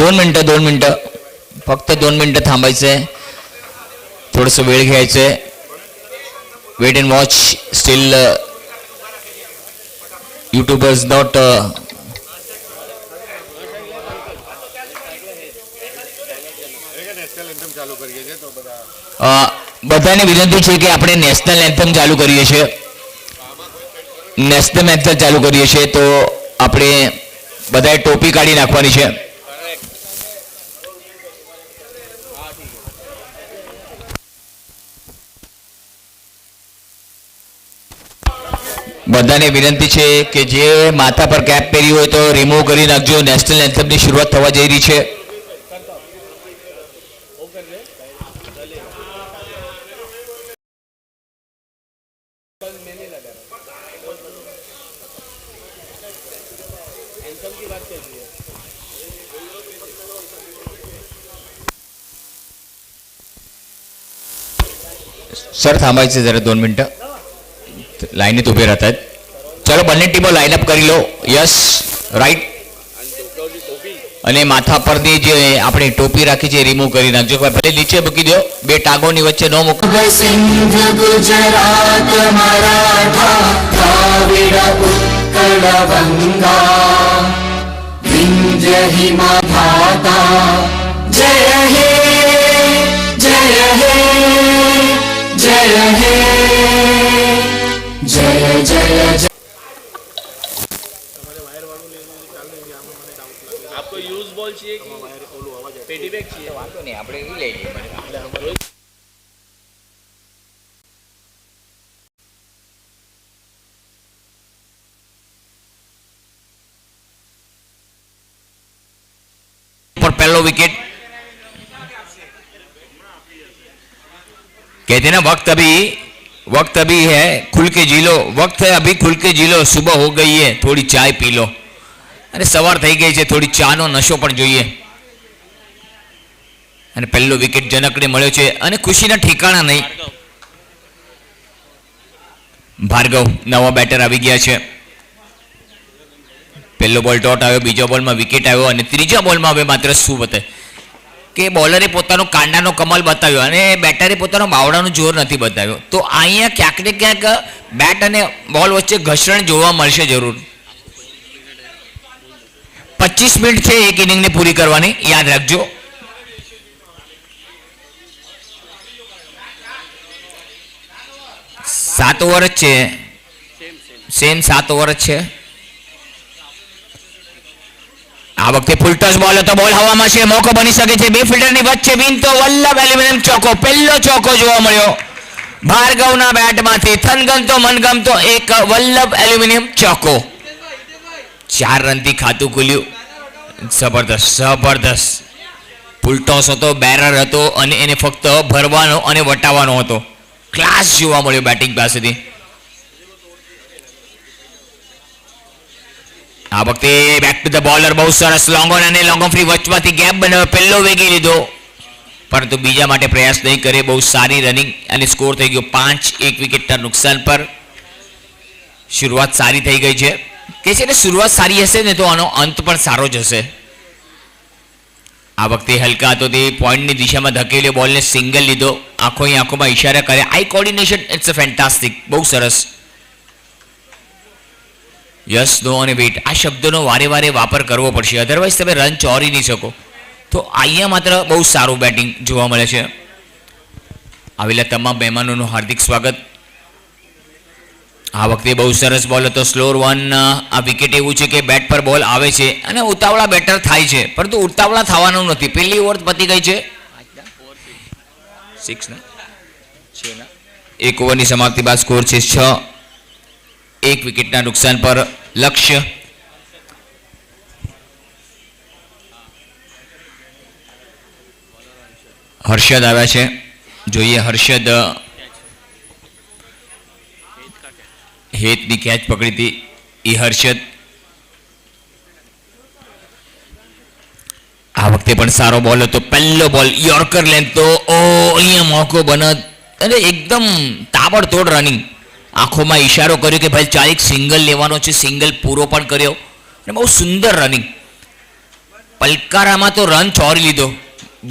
दोन मिनटं फक्त 2 मिनटं थांबायचंय, थोडंसं वेळ घ्यायचंय. Wait and watch. Still YouTubers not બધાને વિનંતી છે કે આપણે નેશનલ એન્થમ ચાલુ કરીએ છીએ. નેશનલ એન્થમ ચાલુ કરીએ છીએ તો આપણે બધાએ ટોપી કાઢી નાખવાની છે. બધાને વિનંતી છે કે જે માથા પર કેપ પહેરી હોય તો રિમૂવ કરી નાખજો. નેશનલ એન્થમની શરૂઆત થવા જઈ રહી છે. सर थांबायचे जरा 2 मिनटं. लाईनीत उभे राहत आहेत. चलो બંને ટીમો લાઈન અપ કરી લો. Yes right. અને માથા પરની જે આપણે ટોપી રાખી છે રિમૂવ કરી નાખજો. ભલે નીચે મૂકી દો, બે ટાંગોની વચ્ચે ન મૂકો. સિંધ ગુજરાત મરાઠા દ્રાવિડ ઉત્કળ બંગા વિંધ્ય હિમધાતા જય હે જય હે जय हे जय जय जय. आपको यूज बॉल चाहिए कि पेटी बैग चाहिए? વાંધો નહીં, આપણે એ લઈ લઈએ. पर पहलो विकेट कहते ना वक्त अभी है, खुल के जी लो. वक्त है अभी, खुल के जी लो. सुबह हो गई है, थोड़ी चाय पी लो. अरे सवार થઈ ગઈ છે, થોડી ચાનો નશો પણ જોઈએ. અને પહેલો વિકેટ જનકને મળ્યો છે અને ખુશીના ઠેકાણા નહીં. ભાર્ગવ નવા બેટર આવી ગયા છે. પહેલો બોલ ડોટ આવ્યો, બીજા બોલમાં વિકેટ આવ્યો અને ત્રીજા બોલમાં હવે માત્ર શું બતાવે કે બોલરે પોતાનો કાંડાનો કમાલ બતાવ્યો અને બેટરે પોતાનો બાવડાનું જોર નથી બતાવ્યો. તો અહીંયા ક્યાંક ને ક્યાંક બેટ અને બોલ વચ્ચે ઘર્ષણ જોવા મળશે જરૂર. 25 મિનિટ છે એક ઇનિંગને પૂરી કરવાની, યાદ રાખજો. સાત ઓવર જ છે, સેમ 7 ઓવર જ છે. આ વખતે ફૂલ ટચ બોલ હતો, બોલ હવામાં છે, મોકો બની શકે છે. બે ફિલ્ડરની વચ્ચે વિન તો વલ્લભ એલ્યુમિનિયમ ચોકો. પહેલો ચોકો જોવા મળ્યો ભાર્ગવના બેટમાંથી. થનગમતો મનગમતો એક વલ્લભ એલ્યુમિનિયમ ચોકો. 4 રનથી ખાતું ખુલ્યું. જબરદસ્ત ફૂલ ટોસ હતો, બેરર હતો અને એને ફક્ત ભરવાનો અને વટાવવાનો હતો. ક્લાસ જોવા મળ્યો બેટિંગ પાસેથી. આ વખતે બેક ટુ ધ બોલર, બહુ સરસ લોંગ ઓન અને લોંગ ઓન ફ્રી વચમાંથી ગેપ બનાવ્યો. પહેલો વેગી લીધો પરંતુ બીજા માટે પ્રયાસ નહીં કરે. બહુ સારી રનિંગ અને સ્કોર થઈ ગયો 5, 1 વિકેટના નુકસાન પર. શરૂઆત સારી થઈ ગઈ છે કે છે ને, શરૂઆત સારી હશે ને તો આનો અંત પણ સારો જ હશે. આ વખતે હલકા હતો તે પોઈન્ટની દિશામાં ધકેલ્યો, બોલને સિંગલ લીધો. આંખોમાં ઈશારા કરે. Eye coordination it's a fantastic. બહુ સરસ. યસ, નો અને વેટ આ શબ્દોનો વારે વારે વાપર કરવો પડશે, અધરવાઇઝ તમે રન ચોરી નહીં શકો. તો અહીંયા માત્ર બહુ સારું બેટિંગ જોવા મળે છે. આવેલા તમામ મહેમાનોનું હાર્દિક સ્વાગત. આ વખતે બહુ સરસ બોલ હતો, સ્લોર 1. આ વિકેટ એવું છે કે બેટ પર બોલ આવે છે અને ઉતાવળા બેટર થાય છે, પરંતુ ઉતાવળા થવાનું નથી. પહેલી ઓવર પતી ગઈ છે. 6 એક ઓવરની સમાપ્તિ બાદ સ્કોર છે 6, 1 વિકેટના નુકસાન પર લક્ષ્ય. હર્ષદ આવ્યા છે, જોઈએ હર્ષદ. હેતની કેચ પકડી હતી એ હર્ષદ. આ વખતે પણ સારો બોલ હતો. પહેલો બોલ યોર્કર લેન્થ તો અહીંયા મોકો બનત અને એકદમ તાબડતોડ રનિંગ. આંખોમાં ઈશારો કર્યો કે ભાઈ ચાલ એક સિંગલ લેવાનો છે. સિંગલ પૂરો પણ કર્યો અને બહુ સુંદર રનિંગ. પલકારામાં તો રન ચોરી લીધો.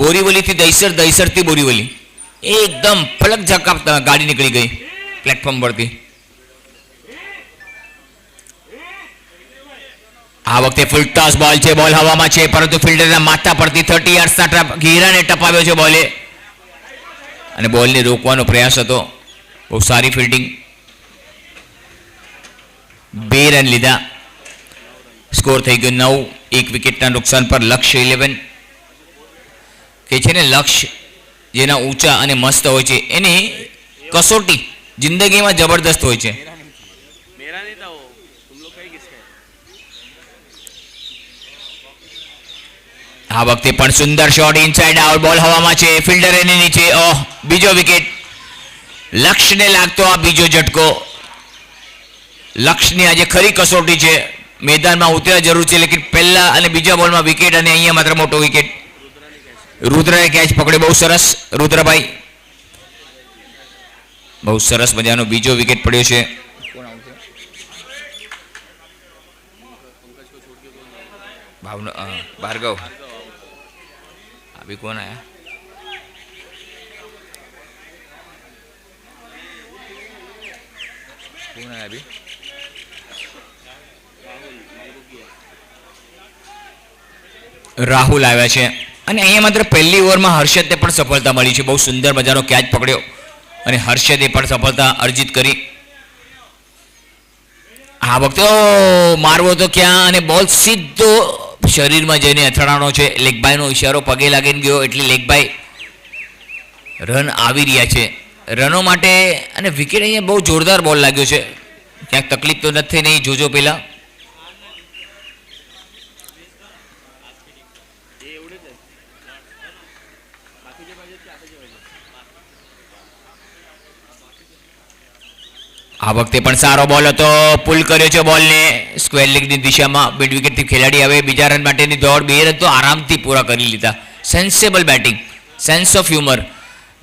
બોરીવલીથી દહીસર, દહીસરથી બોરીવલી એકદમ પલક ઝાપતા ગાડી નીકળી ગઈ પ્લેટફોર્મ પરથી. આ વખતે ફૂલ ટોસ બોલ છે, બોલ હવામાં છે, પરંતુ ફિલ્ડરના માથા પરથી 30 યાર્ડ્સના ઘેરાને ટપાવ્યો છે બોલે અને બોલને રોકવાનો પ્રયાસ હતો. બહુ સારી ફિલ્ડિંગ. 2 રન લીધા. સ્કોર થઈ ગયો 9. 1 વિકેટના નુકસાન પર લક્ષ્ય 11. કે છે ને લક્ષ્ય જેના ઊંચા અને મસ્ત હોય છે એની કસોટી જિંદગીમાં જબરદસ્ત હોય છે. मेरा नहीं था वो, तुम लोग कहीं किसका है? આ વખતે પણ સુંદર શોટ ઇનસાઇડ આઉટ. બોલ હવામાં છે, ફિલ્ડર એની નીચે. ઓહ, બીજો વિકેટ. લક્ષ્યને લાગતો આ બીજો ઝટકો. લક્ષ્યની આજે ખરી કસોટી છે. મેદાનમાં ઉતર્યા જરૂર છે, લેકિન પહેલા અને બીજા બોલમાં વિકેટ અને અહીંયા માત્ર મોટો વિકેટ. રુદ્રએ કેચ પકડ્યો. બહુ સરસ રુદ્રભાઈ, બહુ સરસ મજાનો બીજો વિકેટ પડ્યો છે. ભાર્ગવ अभी कौन आया? कौन आया अभी? રાહુલ આવ્યા છે અને અહીંયા માત્ર પહેલી ઓવરમાં હર્ષદને પણ સફળતા મળી છે. બહુ સુંદર મજાનો કેચ પકડ્યો અને હર્ષદે પણ સફળતા અર્જિત કરી. આ વખતે મારવો તો ક્યાં અને બોલ સીધો શરીરમાં જઈને અથડાણો છે. લેગબાઈનો ઇશારો પગે લાગીને ગયો એટલે લેગબાઈ રન આવી રહ્યા છે. રનો માટે અને વિકેટ અહીંયા બહુ જોરદાર બોલ લાગ્યો છે. ક્યાંક તકલીફ તો નથી નહીં. જોજો પેલા આ વખતે પણ સારો બોલ હતો. પુલ કર્યો છે બોલને સ્ક્વેર લેગની દિશામાં. મિડ વિકેટથી ખેલાડી આવે. બીજા રન માટેની દોડ. 2 રન તો આરામથી પૂરા કરી લીધા. સેન્સેબલ બેટિંગ, સેન્સ ઓફ હ્યુમર.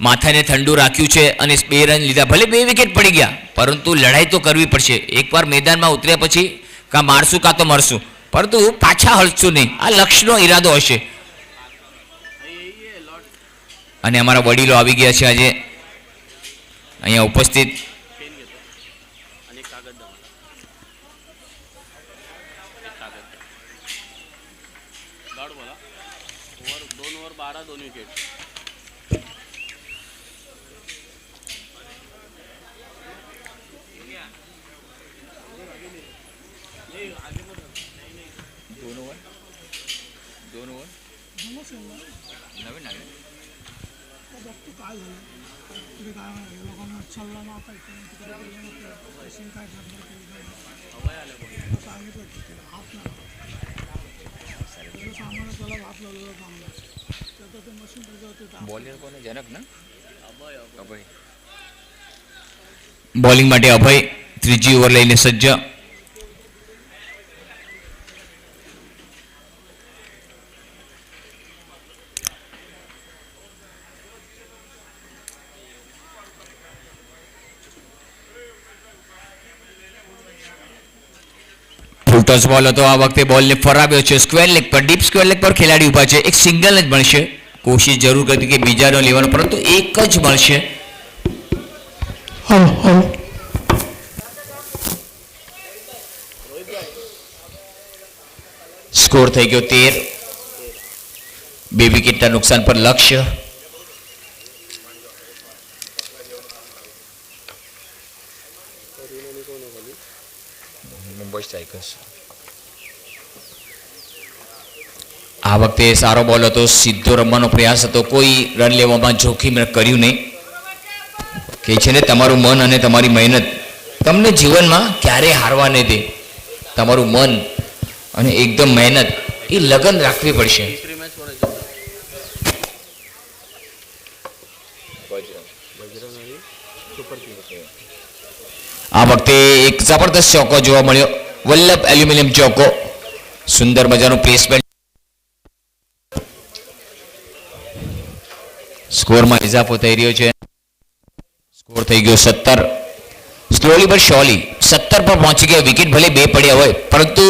માથાને ઠંડુ રાખ્યું છે અને 2 રન લીધા. ભલે 2 વિકેટ પડી ગયા, પરંતુ લડાઈ તો કરવી પડશે. એકવાર મેદાનમાં ઉતર્યા પછી કાં મારશું કાં તો મરશું, પરંતુ પાછા હલશું નહીં. આ લક્ષ્યનો ઈરાદો હશે. અને અમારા વડીલો આવી ગયા છે આજે અહીંયા ઉપસ્થિત. गार्ड बोला ओवर 2 ओवर 12 2 विकेट. બોલિંગ માટે અભય ત્રીજી ઓવર લઈને સજ્જ. ફૂલટોસ બોલ હતો. આ વખતે બોલને ફરાવ્યો છે સ્ક્વેર લેગ પર. ડીપ સ્ક્વેર લેગ પર ખેલાડી ઉભા છે. એક સિંગલ જ મળશે. કોશિશ જરૂર કરી કે બીજાનો લેવાનો, પરંતુ એક જ મળશે. સ્કોર થઈ ગયો 13. 2 વિકેટના નુકસાન પર લક્ષ્ય. મુંબઈ સ્ટ્રાઇકર્સ. આ વખતે સારો બોલ હતો. સીધો રમવાનો પ્રયાસ હતો. કોઈ રન લેવામાં જોખમ કર્યું નહીં. કે છે ને તમારું મન અને તમારી મહેનત તમને જીવનમાં ક્યારેય હારવા નહીં દે. તમારું મન અને એકદમ મહેનત એ લગન રાખવી પડશે. तीसरी मैच होने चाहिए. આ વખતે એક જબરદસ્ત ચોકો જોવા મળ્યો. વલ્લભ એલ્યુમિનિયમ ચોકો. સુંદર મજાનું પ્લેસમેન્ટ. સ્કોરમાં ઇજાફો થઈ રહ્યો છે. સ્કોર થઈ ગયો 17. સ્લોલી બટ શ્યોરલી 17 પર પહોંચી ગયા. વિકેટ ભલે 2 પડ્યા હોય, પરંતુ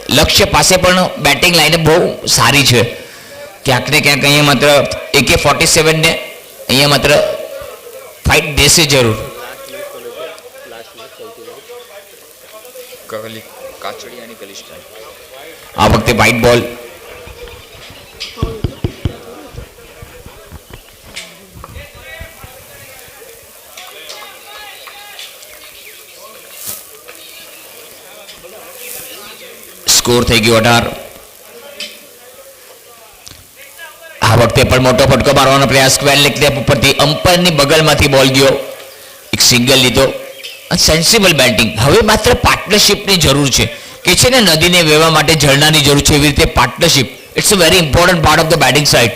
લક્ષ્ય પાસે પણ બેટિંગ લાઇન બહુ સારી છે. ક્યાંક ને ક્યાંક અહીંયા માત્ર AK-47 ને અહીંયા માત્ર ફાઇટ દેશે જરૂર. આ વખતે વ્હાઇટ બોલ. સ્કોર થઈ ગયો 18. આ વખતે પણ મોટો ફટકો મારવાનો પ્રયાસ ક્વેલ લેગ ઉપરથી અમ્પાયરની બગલમાંથી બોલ ગયો. એક સિંગલ લીધો. Sensible batting. હવે માત્ર પાર્ટનરશિપની જરૂર છે કે છે ને નદીને વહેવા માટે ઝરણાની જરૂર છે, એવી રીતે partnership it's a very important part of the batting side.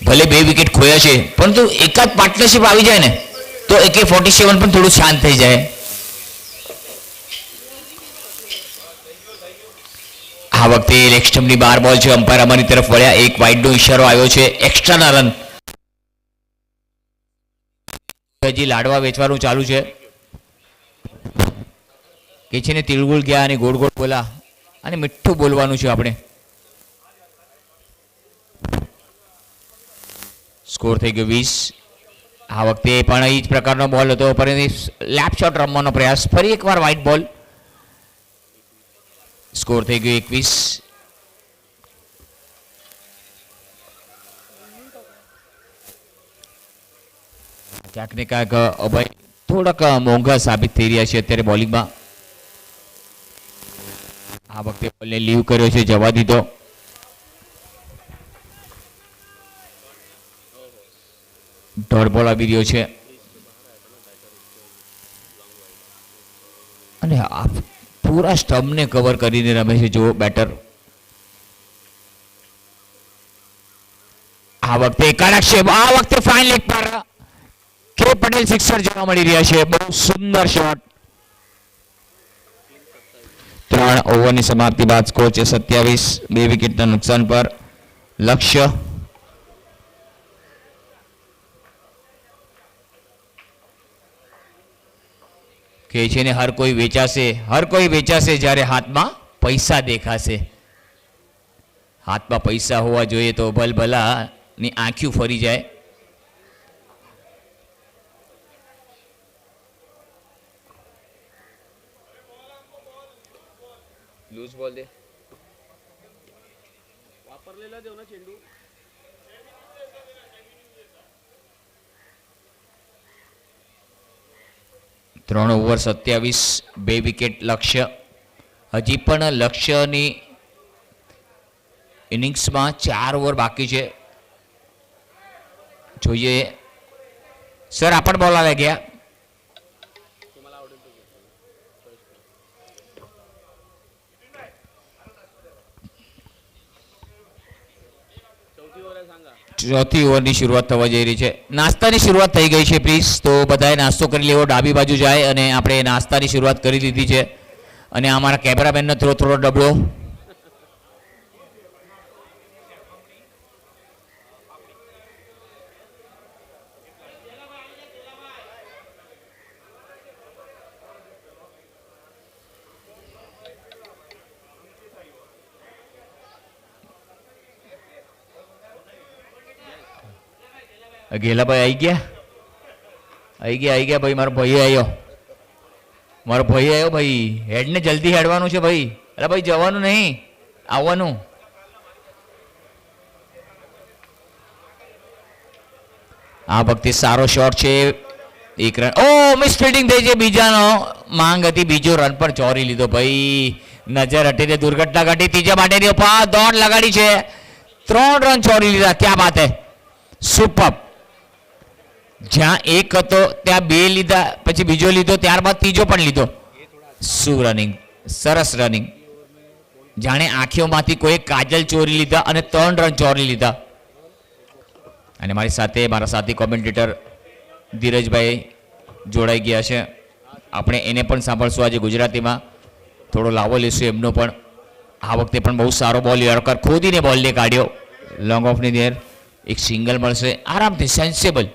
ભલે 2 વિકેટ ખોયા છે પરંતુ એકાદ પાર્ટનરશિપ આવી જાય ને તો AK-47 પણ થોડું શાંત થઈ જાય. આ વખતે લેગ સ્ટમ્પની બહાર બોલ છે. અમ્પાયર અમારી તરફ વળ્યા. એક વાઇડનો ઇશારો આવ્યો છે. એક્સ્ટ્રાના રન. હજી લાડવા વેચવાનું ચાલુ છે કે છે ને તિલગુલ ગયા અને ગોળ ગોળ બોલા અને મીઠું બોલવાનું છે આપણે. સ્કોર થઈ ગયો 20. આ વખતે પણ એ જ પ્રકારનો બોલ હતો પરંતુ લેપ શોટ રમવાનો પ્રયાસ. ફરી એકવાર વ્હાઇટ બોલ. સ્કોર થઈ ગયો 21. ક્યાંક ને ક્યાંક અભય થોડાક મોંઘા સાબિત થઈ રહ્યા છે અત્યારે બોલિંગમાં. આ વખતે બોલને લીવ કર્યો છે, જવા દીધો. ડોટ બોલ આવી રહ્યો છે અને પૂરા સ્ટમ્પને કવર કરીને રમે છે જો બેટર. આ વખતે કડક છે. આ વખતે ફાઇન લેગ પર કે પટેલ સિક્સર જોવા મળી રહ્યા છે. બહુ સુંદર શોટ. 3 ઓવરની સમાપ્તિ બાદ સ્કોર છે 27. 2 વિકેટના નુકસાન પર લક્ષ્ય. કે છે ને હર કોઈ વેચાશે જ્યારે હાથમાં પૈસા દેખાશે. હાથમાં પૈસા હોવા જોઈએ તો ભલભલાની આંખ્યું ફરી જાય. लूज बॉल दे. वापरलेला देऊ ना चेंडू. 3 ઓવર 27. 2 વિકેટ લક્ષ્ય. હજી પણ લક્ષ્યની ઇનિંગ્સમાં 4 ઓવર બાકી છે. જોઈએ સર આપણ બોલ આવી ગયા. ચોથી ઓવરની શરૂઆત થવા જઈ રહી છે. નાસ્તાની શરૂઆત થઈ ગઈ છે પ્લીઝ. તો બધાએ નાસ્તો કરી લેવો. ડાબી બાજુ જાય અને આપણે નાસ્તાની શરૂઆત કરી દીધી છે. અને અમારા કેમેરામેનનો થોડો ડબડો. ગેલાભાઈ આવી ગયા ભાઈ. મારો ભાઈ આવ્યો ભાઈ. હેડને જલ્દી હેડવાનું છે ભાઈ. અરે ભાઈ જવાનું નહીં, આવવાનું. આ વખતે સારો શોટ છે. 1 રન. ઓ મિસ ફિલ્ડિંગ થઈ છે. બીજાનો માંગ હતી, બીજો રન પણ ચોરી લીધો ભાઈ. નજર હટીને દુર્ઘટના ઘટી. ત્રીજા માટેની દોડ લગાડી છે. 3 રન ચોરી લીધા. ક્યાં બાત હે, સુપર. જ્યાં 1 હતો ત્યાં 2 લીધા, પછી બીજો લીધો, ત્યારબાદ ત્રીજો પણ લીધો. શું રનિંગ, સરસ રનિંગ. જાણે આંખોમાંથી કોઈ કાજલ ચોરી લીધા અને 3 રન ચોરી લીધા. અને મારી સાથે મારા સાથી કોમેન્ટેટર ધીરજભાઈ જોડાઈ ગયા છે. આપણે એને પણ સાંભળશું આજે ગુજરાતીમાં. થોડો લાવો લેશું એમનો પણ. આ વખતે પણ બહુ સારો બોલ યોર્કર ખોદીને બોલને કાઢ્યો. લોંગ ઓફની દેર એક સિંગલ મળશે આરામથી, સેન્સેબલ.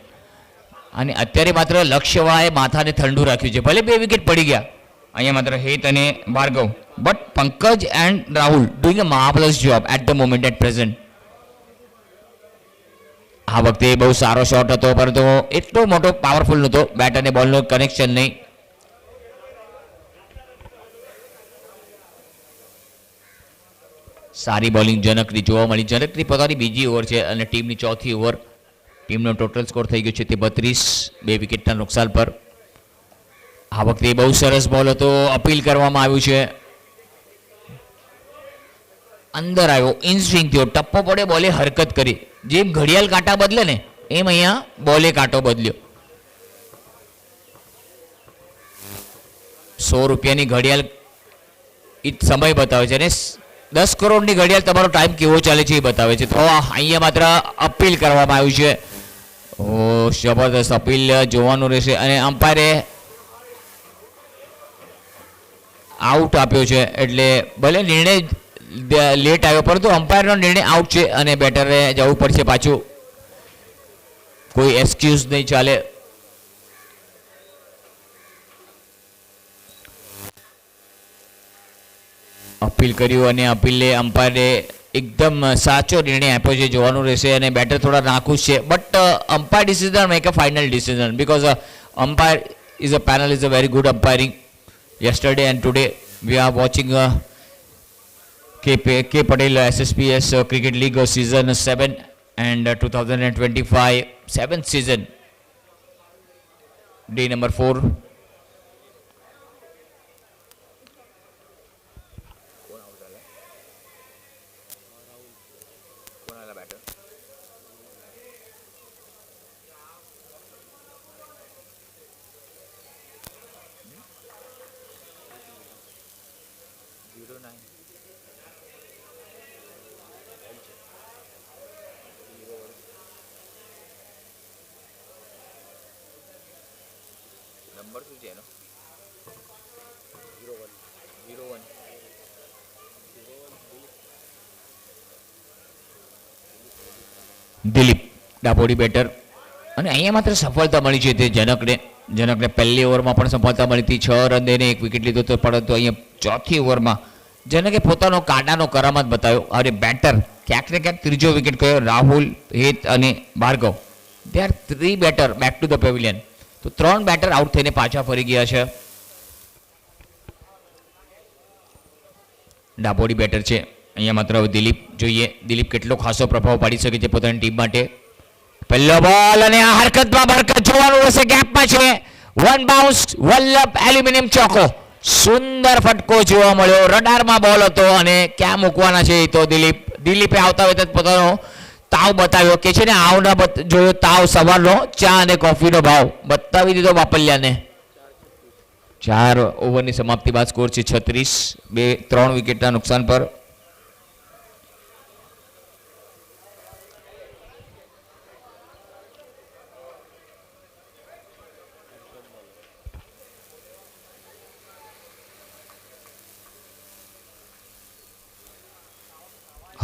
અને અત્યારે માત્ર લક્ષ્યવાળાએ માથાને ઠંડુ રાખ્યું છે. ભલે 2 વિકેટ પડી ગયા. અહીંયા માત્ર હેત અને Bhargav But Pankaj and Rahul doing a marvelous job at the moment at present. આ વખતે બહુ સારો શોટ હતો પરંતુ એટલો મોટો પાવરફુલ નહોતો, બેટ અને બોલનો કનેક્શન નહીં. સારી બોલિંગ જનકની જોવા મળી. જનકની પોતાની બીજી ઓવર છે અને ટીમની ચોથી ઓવર. ટીમનો ટોટલ સ્કોર થઈ ગયો છે તે 32, 2 વિકેટના નુકસાન પર. આ વખતે બહુ સરસ બોલ હતો, અપીલ કરવામાં આવ્યું છે. અંદર આવ્યો, ઇન સ્વિંગ થયો, ટપ્પો પડે, બોલે હરકત કરી. જેમ ઘડિયાળ કાંટા બદલે ને એમ અહીંયા બોલે કાંટો બદલ્યો. 100 રૂપિયાની ઘડિયાળ સમય બતાવે છે અને 10 કરોડની ઘડિયાળ તમારો ટાઈમ કેવો ચાલે છે એ બતાવે છે. તો અહીંયા માત્ર અપીલ કરવામાં આવ્યું છે. ઓ જબરદસ્ત અપીલ જોવાનું રહેશે અને અમ્પાયરે આઉટ આપ્યો છે. એટલે ભલે નિર્ણય લેટ આવ્યો પરંતુ અમ્પાયરનો નિર્ણય આઉટ છે અને બેટરે જવું પડશે પાછું. કોઈ એક્સક્યુઝ નહીં ચાલે. અપીલ કર્યું અને અપીલે અમ્પાયરે એકદમ સાચો નિર્ણય આપ્યો છે. જોવાનું રહેશે અને બેટર થોડા નાખુશ છે. But umpire decision make a final decision because umpire is a panel is a very good umpiring. Yesterday and today we are watching K Patel SSPS Cricket League season 7 and 2025 7th season day number 4. Number શું છે એનો? 01 Dilip ડાબોડી better અને અહીંયા માત્ર સફળતા મળી છે તે જનકને પહેલી ઓવરમાં પણ સફળતા મળી હતી. 6 રન દઈને 1 વિકેટ લીધો હતો પરંતુ અહીંયા ચોથી ઓવરમાં જનકે પોતાનો કાંડાનો કરામત બતાવ્યો અને બેટર ક્યાંક ને ક્યાંક ત્રીજો વિકેટ ગયો. રાહુલ, હેત અને Bhargav they are 3 batter back to the pavilion. તો 3 બેટર આઉટ થઈને પાછા ફરી ગયા છે. ડાબોડી બેટર છે અહીંયા માત્ર દિલીપ. જોઈએ દિલીપ કેટલો ખાસો પ્રભાવ પાડી શકે છે પોતાની ટીમ માટે. પહેલો બોલ અને આ હરકતમાં બરકત જોવાનું રહેશે. ગેપમાં છે, 1 બાઉન્સ, વલ્લભ એલ્યુમિનિયમ ચોકો. સુંદર ફટકો જોવા મળ્યો. રડારમાં બોલ હતો અને ક્યાં મૂકવાના છે એ તો દિલીપે આવતા વખતે પોતાનો તાવ બતાવ્યો કે છે ને આવના જોયો તાવ સવારનો ચા અને કોફીનો ભાવ બતાવી દીધો બાપલિયાને. 4 ઓવરની સમાપ્તિ બાદ સ્કોર છે 36, 3 વિકેટના નુકસાન પર.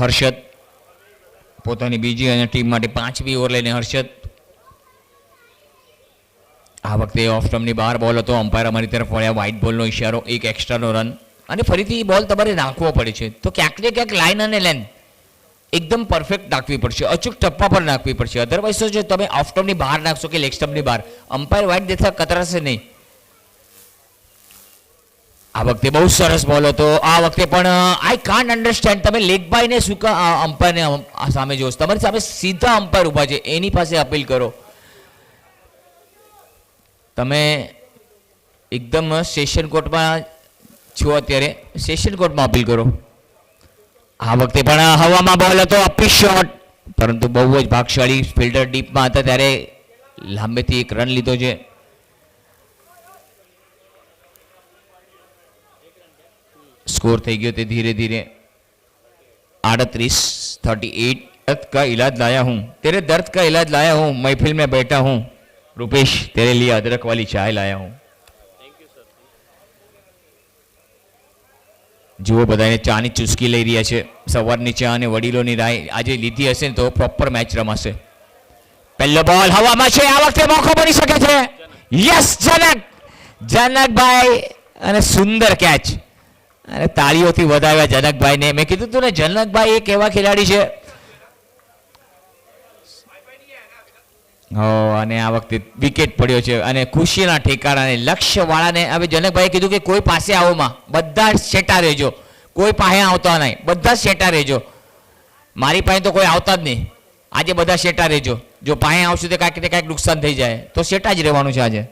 હર્ષદ પોતાની બીજી અને ટીમ માટે 5મી ઓવર લઈને હર્ષદ. આ વખતે ઓફ સ્ટમ્પની બહાર બોલ હતો. અમ્પાયર અમારી તરફ વળ્યા. વ્હાઇટ બોલનો ઇશારો, 1 એક્સ્ટ્રાનો રન અને ફરીથી બોલ તમારે નાખવો પડે છે. તો ક્યાંક ને ક્યાંક લાઇન અને લેન્થ એકદમ પરફેક્ટ નાખવી પડશે, અચૂક ટપ્પા પર નાખવી પડશે. અધરવાઇઝ તો જો તમે ઓફ સ્ટમ્પની બહાર નાખશો કે લેગ સ્ટમ્પની બહાર, અમ્પાયર વ્હાઇટ દેખતા કતરાશે નહીં. આ વખતે બહુ સરસ બોલ હતો. આ વખતે પણ આઈ કાન્ટ અન્ડરસ્ટેન્ડ તમે લેગ બાયને શું અમ્પાયરને સામે જોશો? તમારી સામે સીધા અમ્પાયર ઊભા છે, એની પાસે અપીલ કરો. તમે એકદમ સેશન કોર્ટમાં છો અત્યારે, સેશન કોર્ટમાં અપીલ કરો. આ વખતે પણ હવામાં બોલ હતો, અપીલ શોટ, પરંતુ બહુ જ ભાગશાળી ફિલ્ડર ડીપમાં હતા ત્યારે લાંબેથી 1 રન લીધો છે. स्कोर થઈ ગયો તે ધીરે ધીરે 38-38. दर्द का इलाज लाया हूँ, तेरे दर्द का इलाज लाया हूँ, महफिल में बैठा हूँ रुपेश, तेरे लिए अदरक वाली चाय लाया हूँ. જુઓ બધાને ચાની ચુસ્કી લઈ રહ્યા છે. સવારની ચા અને વડીલોની રાય આજે લીધી હશે ને તો પ્રોપર મેચ રમાશે. પહેલો બોલ હવામાં છે. આ વખતે મોકો બની શકે છે. યસ જનકભાઈ અને સુંદર કેચ. અને તાળીઓથી વધાવ્યા જનકભાઈને. મેં કીધું તું ને જનકભાઈ એક એવા ખેલાડી છે. અને આ વખતે વિકેટ પડ્યો છે અને ખુશીના ઠેકાણાને લક્ષ્યવાળાને. હવે જનકભાઈએ કીધું કે કોઈ પાસે આવોમાં બધા સેટા રહેજો, કોઈ પાસે આવતા નહીં, બધા સેટા રહેજો. મારી પાસે તો કોઈ આવતા જ નહીં. આજે બધા સેટા રહેજો. જો પાસે આવશું તો કાંઈક ને કાંઈક નુકસાન થઈ જાય તો સેટા જ રહેવાનું છે આજે.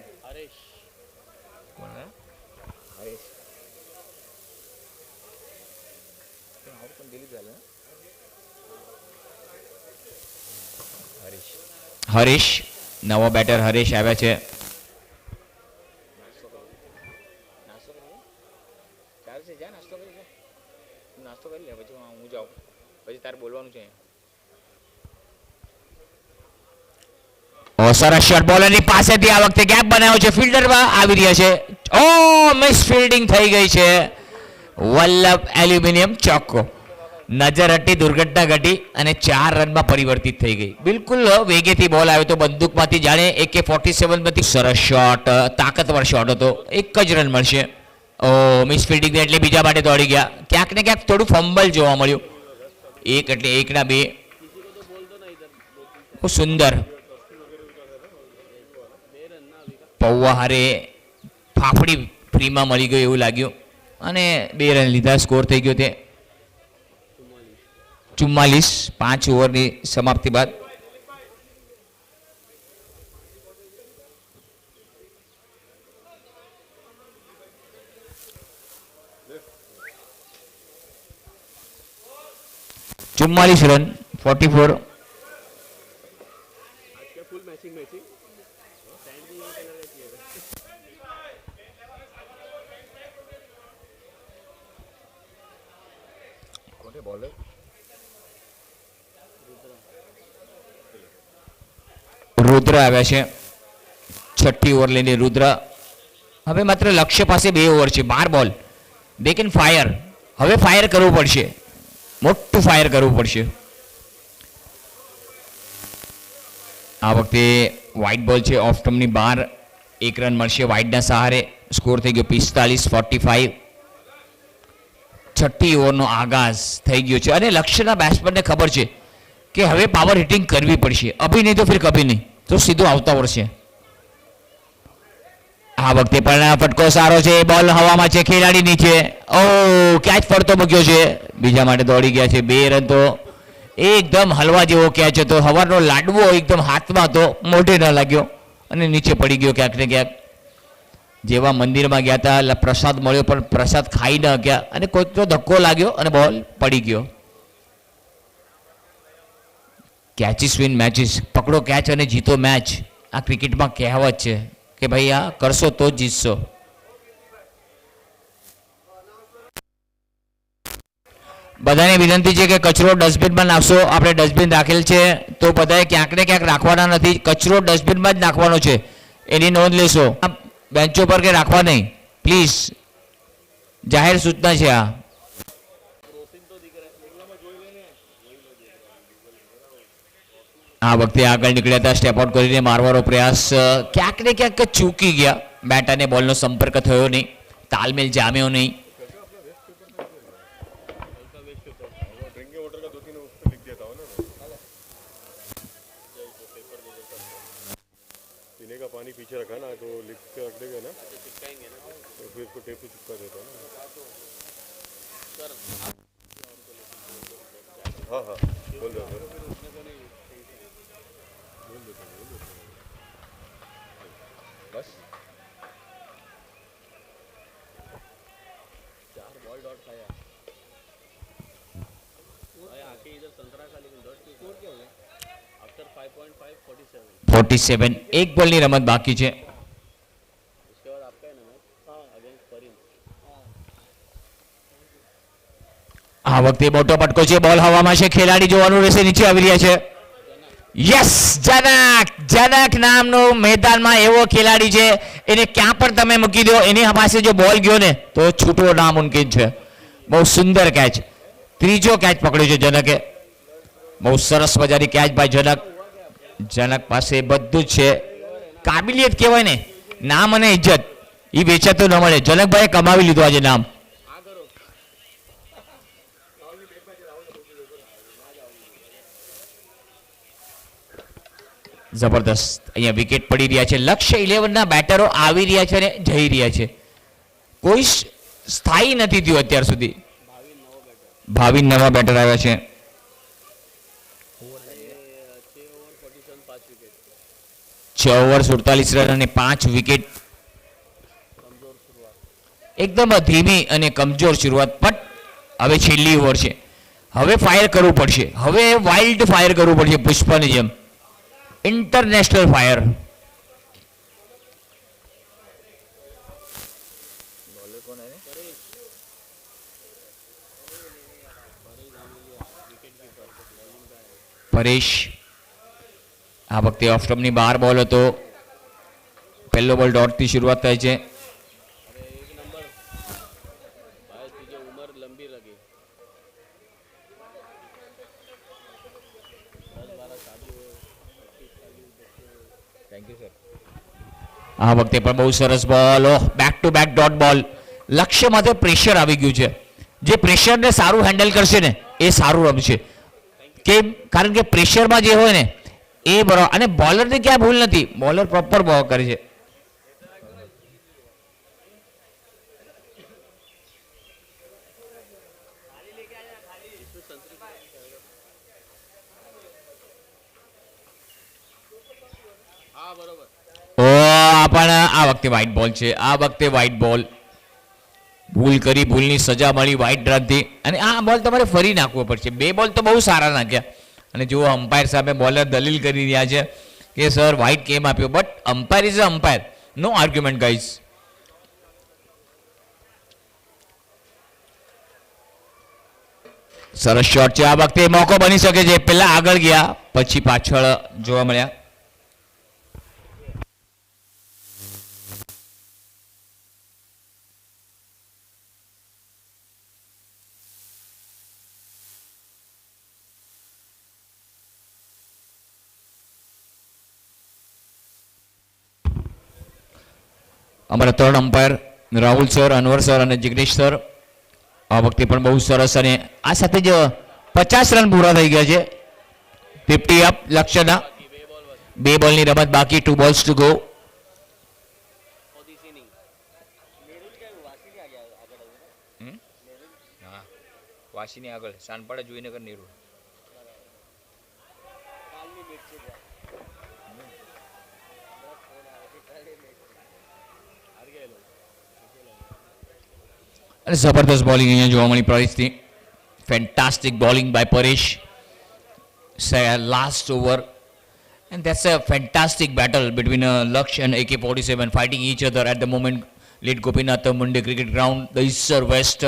હરીશ, નવો બેટર હરીશ આવ્યા છે. સરસ શોટ બોલરની પાસેથી આ વખતે ગેપ બનાવ્યો છે. ફિલ્ડરમાં આવી રહ્યા છે. ઓ મિસ ફિલ્ડિંગ થઈ ગઈ છે. વલ્લભ એલ્યુમિનિયમ ચોક્કો. નજર હટી, દુર્ઘટના ઘટી અને 4 રનમાં પરિવર્તિત થઈ ગઈ. બિલકુલ વેગેથી બોલ આવ્યો તો બંદૂકમાંથી, જાણે AK-47 માંથી. સરસ શોટ, તાકાતવર શોટ હતો. એક જ રન મળશે. ઓ મિસ ફિલ્ડિંગ એટલે બીજા માટે દોડી ગયા. ક્યાંક ને ક્યાંક થોડું ફંબલ જોવા મળ્યું. એક એટલે એકના બે. સુંદર. પૌવા હારે ફાફડી ફ્રીમાં મળી ગયું એવું લાગ્યું અને 2 રન લીધા. સ્કોર થઈ ગયો તે 44, 5 ઓવરની સમાપ્તિ બાદ. રન 44. રુદ્ર આવ્યા છે. 6ઠ્ઠી ઓવર લઈને રુદ્ર. હવે માત્ર લક્ષ્ય પાસે 2 ઓવર છે. 12 બોલ. They can fire. હવે ફાયર કરવું પડશે. મોટું ફાયર કરવું પડશે. આ વખતે વ્હાઇટ બોલ છે. ઓફ સ્ટમ્પની બહાર 1 રન મળશે વ્હાઇટના સહારે. સ્કોર થઈ ગયો 45-45. 6ઠ્ઠી ઓવરનો આગાઝ થઈ ગયો છે અને લક્ષ્યના બેટ્સમેનને ખબર છે કે હવે પાવર હિટિંગ કરવી પડશે. અભી નહીં તો ફિર કભી નહીં, તો સીધું આવતા વર્ષે. આ વખતે પણ ફટકો સારો છે. બોલ હવામાં છે, ખેલાડી નીચે. ઓ કેચ પડતો મૂક્યો છે. બીજા માટે દોડી ગયા છે. 2 રન તો એકદમ હલવા જેવો કેચ હતો. હવાનો લાડવો એકદમ હાથમાં હતો, મોઢે ન લાગ્યો અને નીચે પડી ગયો ક્યાંક ને ક્યાંક. જેવા મંદિરમાં ગયા હતા પ્રસાદ મળ્યો પણ પ્રસાદ ખાઈ ન ગયા અને કોઈકનો ધક્કો લાગ્યો અને બોલ પડી ગયો. કેચીસ વિન મેચીસ. પકડો કેચ અને જીતો મેચ. આ ક્રિકેટમાં કહેવત છે કે ભાઈ આ કરશો તો જ જીતશો. બધાને વિનંતી છે કે કચરો ડસ્ટબિનમાં નાખશો. આપણે ડસ્ટબિન રાખેલ છે તો બધાએ ક્યાંક ને ક્યાંક રાખવાના નથી. કચરો ડસ્ટબિનમાં જ નાખવાનો છે, એની નોંધ લેશો. બેન્ચો પર કે રાખવા નહીં પ્લીઝ. જાહેર સૂચના છે આ. આ વખતે આગળ નીકળ્યા હતા. સ્ટેપ આઉટ કરીને મારવાનો પ્રયાસ. ક્યાંક ને ક્યાંક ચૂકી ગયા. બેટ અને બોલનો સંપર્ક થયો નહીં, તાલમેલ જામ્યો નહીં. पीने का पानी पीछे रखा ना तो लिख के रख देगा ना, तो फिर इसको टेप से चिपका देता ना. हाँ हाँ बोल दो बस. 4 बॉल डॉट खाया. आके इधर संतरा खा लेकिन डॉट की स्कोर क्या हो गया आफ्टर 5.5 47. એક બોલની રમત બાકી છે. उसके बाद आपका है ना मैच अगेंस्ट फरीन. આ વખતે મોટો પટકો છે. બોલ હવામાં છે. ખેલાડી જોવાનું રહેશે. નીચે આવી રહ્યા છે. યસ, જનક નામનો મેદાનમાં એવો ખેલાડી છે, એને ક્યાં પણ તમે મૂકી દો, એની પાસે જો બોલ ગયો ને તો છૂટવો નામુમકિન છે. બહુ સુંદર કેચ. 3જો કેચ પકડ્યો છે જનકે. બહુ સરસ મજાની કેચ ભાઈ જનક. જનક પાસે બધું જ છે. કાબિલિયત કહેવાય ને, નામ અને ઇજ્જત એ વેચાતું ન મળે. જનકભાઈએ કમાવી લીધું આજે નામ. જબરદસ્ત અહીંયા વિકેટ પડી રહ્યા છે. લક્ષ્ય 11 ના બેટરો આવી રહ્યા છે અને જઈ રહ્યા છે. કોઈ સ્થાયી નથી થયું અત્યાર સુધી. 22 નવા બેટર આવ્યા છે. 6 ઓવર 47 રન અને 5 વિકેટ. એકદમ ધીમી અને કમજોર શરૂઆત, પણ હવે છેલ્લી ઓવર છે. હવે ફાયર કરવું પડશે. હવે વાઇલ્ડ ફાયર કરવું પડશે પુષ્પાની જેમ. International fire. પરેશ આ વખતે ઓફ સ્ટમ્પની બહાર બોલ હતો. પહેલો બોલ ડોટથી શરૂઆત થાય છે. उम्र लंबी लगी. આ વખતે પણ બહુ સરસ બોલ. બેક ટુ બેક ડોટ બોલ. લક્ષ્ય માટે પ્રેશર આવી ગયું છે. જે પ્રેશરને સારું હેન્ડલ કરશે ને એ સારું રમશે. કેમ? કારણ કે પ્રેશરમાં જે હોય ને એ બરાબર. અને બોલરની ક્યાં ભૂલ નથી, બોલર પ્રોપર બોલ કરે છે. हाँ बरोबर. ઓ પણ આ વખતે વ્હાઇટ બોલ છે. આ વખતે વ્હાઇટ બોલ. ભૂલ કરી, ભૂલની સજા મળી વ્હાઇટ રનથી. અને આ બોલ તમારે ફરી નાખવો પડશે. 2 બોલ તો બહુ સારા નાખ્યા. અને જુઓ અમ્પાયર સામે બોલર દલીલ કરી રહ્યા છે કે સર વ્હાઇટ કેમ આપ્યો, but umpire is a umpire. No argument guys. સરસ શોટ છે. આ વખતે મોકો બની શકે છે. પહેલા આગળ ગયા પછી પાછળ જોવા મળ્યા. અમારા 3 umpire Rahul sir, Anwar sir અને જિગ્નેશ સર આ વખતે પણ બહુ સરસ. અને આ સાથે જ 50 રન પૂરા થઈ ગયા છે. 50 અપ લક્ષ્યના. 2 બોલની રમત બાકી. 2 balls to go. વાસીની આગળ સાનપાડા જોઈને કર નીરુ. અને જબરદસ્ત બોલિંગ અહીંયા જોવા મળી પરેશથી. Fantastic bowling by Paresh. Last over. And that's a fantastic battle between Laksh and AK-47 fighting each other at the moment. Late Gopinath Munde Cricket Ground, the Eastern West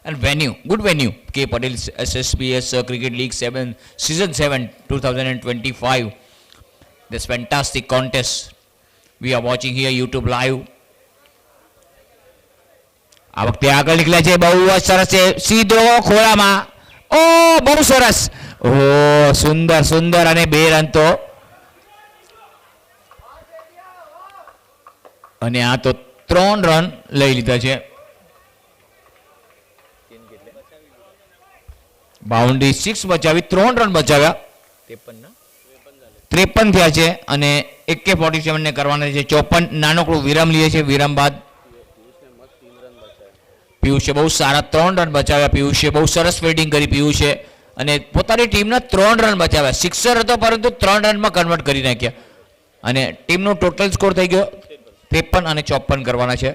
and venue, good venue. K. Patel SSBS Cricket League 7, Season 7, 2025. This fantastic contest we are watching here YouTube live. આ વખતે આગળ નીકળ્યા છે. બહુ જ સરસ છે. સીધો ખોળામાં. ઓ બહુ સરસ. ઓ સુંદર સુંદર. અને 2 રન તો. અને આ તો 3 રન લઈ લીધા છે. બાઉન્ડ્રી 6 બચાવી, 3 રન બચાવ્યા. 53 થયા છે. અને AK-47 ને કરવાના છે 54. નાનકડું વિરામ લે છે. વિરામ બાદ પિયુષે બહુ સારા 3 રન બચાવ્યા. પિયુષે બહુ સરસ ફિલ્ડિંગ કરી પિયુષે. અને પોતાની ટીમના 3 રન બચાવ્યા. સિક્સર હતો પરંતુ 3 રનમાં કન્વર્ટ કરી નાખ્યા. અને ટીમનો ટોટલ સ્કોર થઈ ગયો 53 અને 54 કરવાના છે.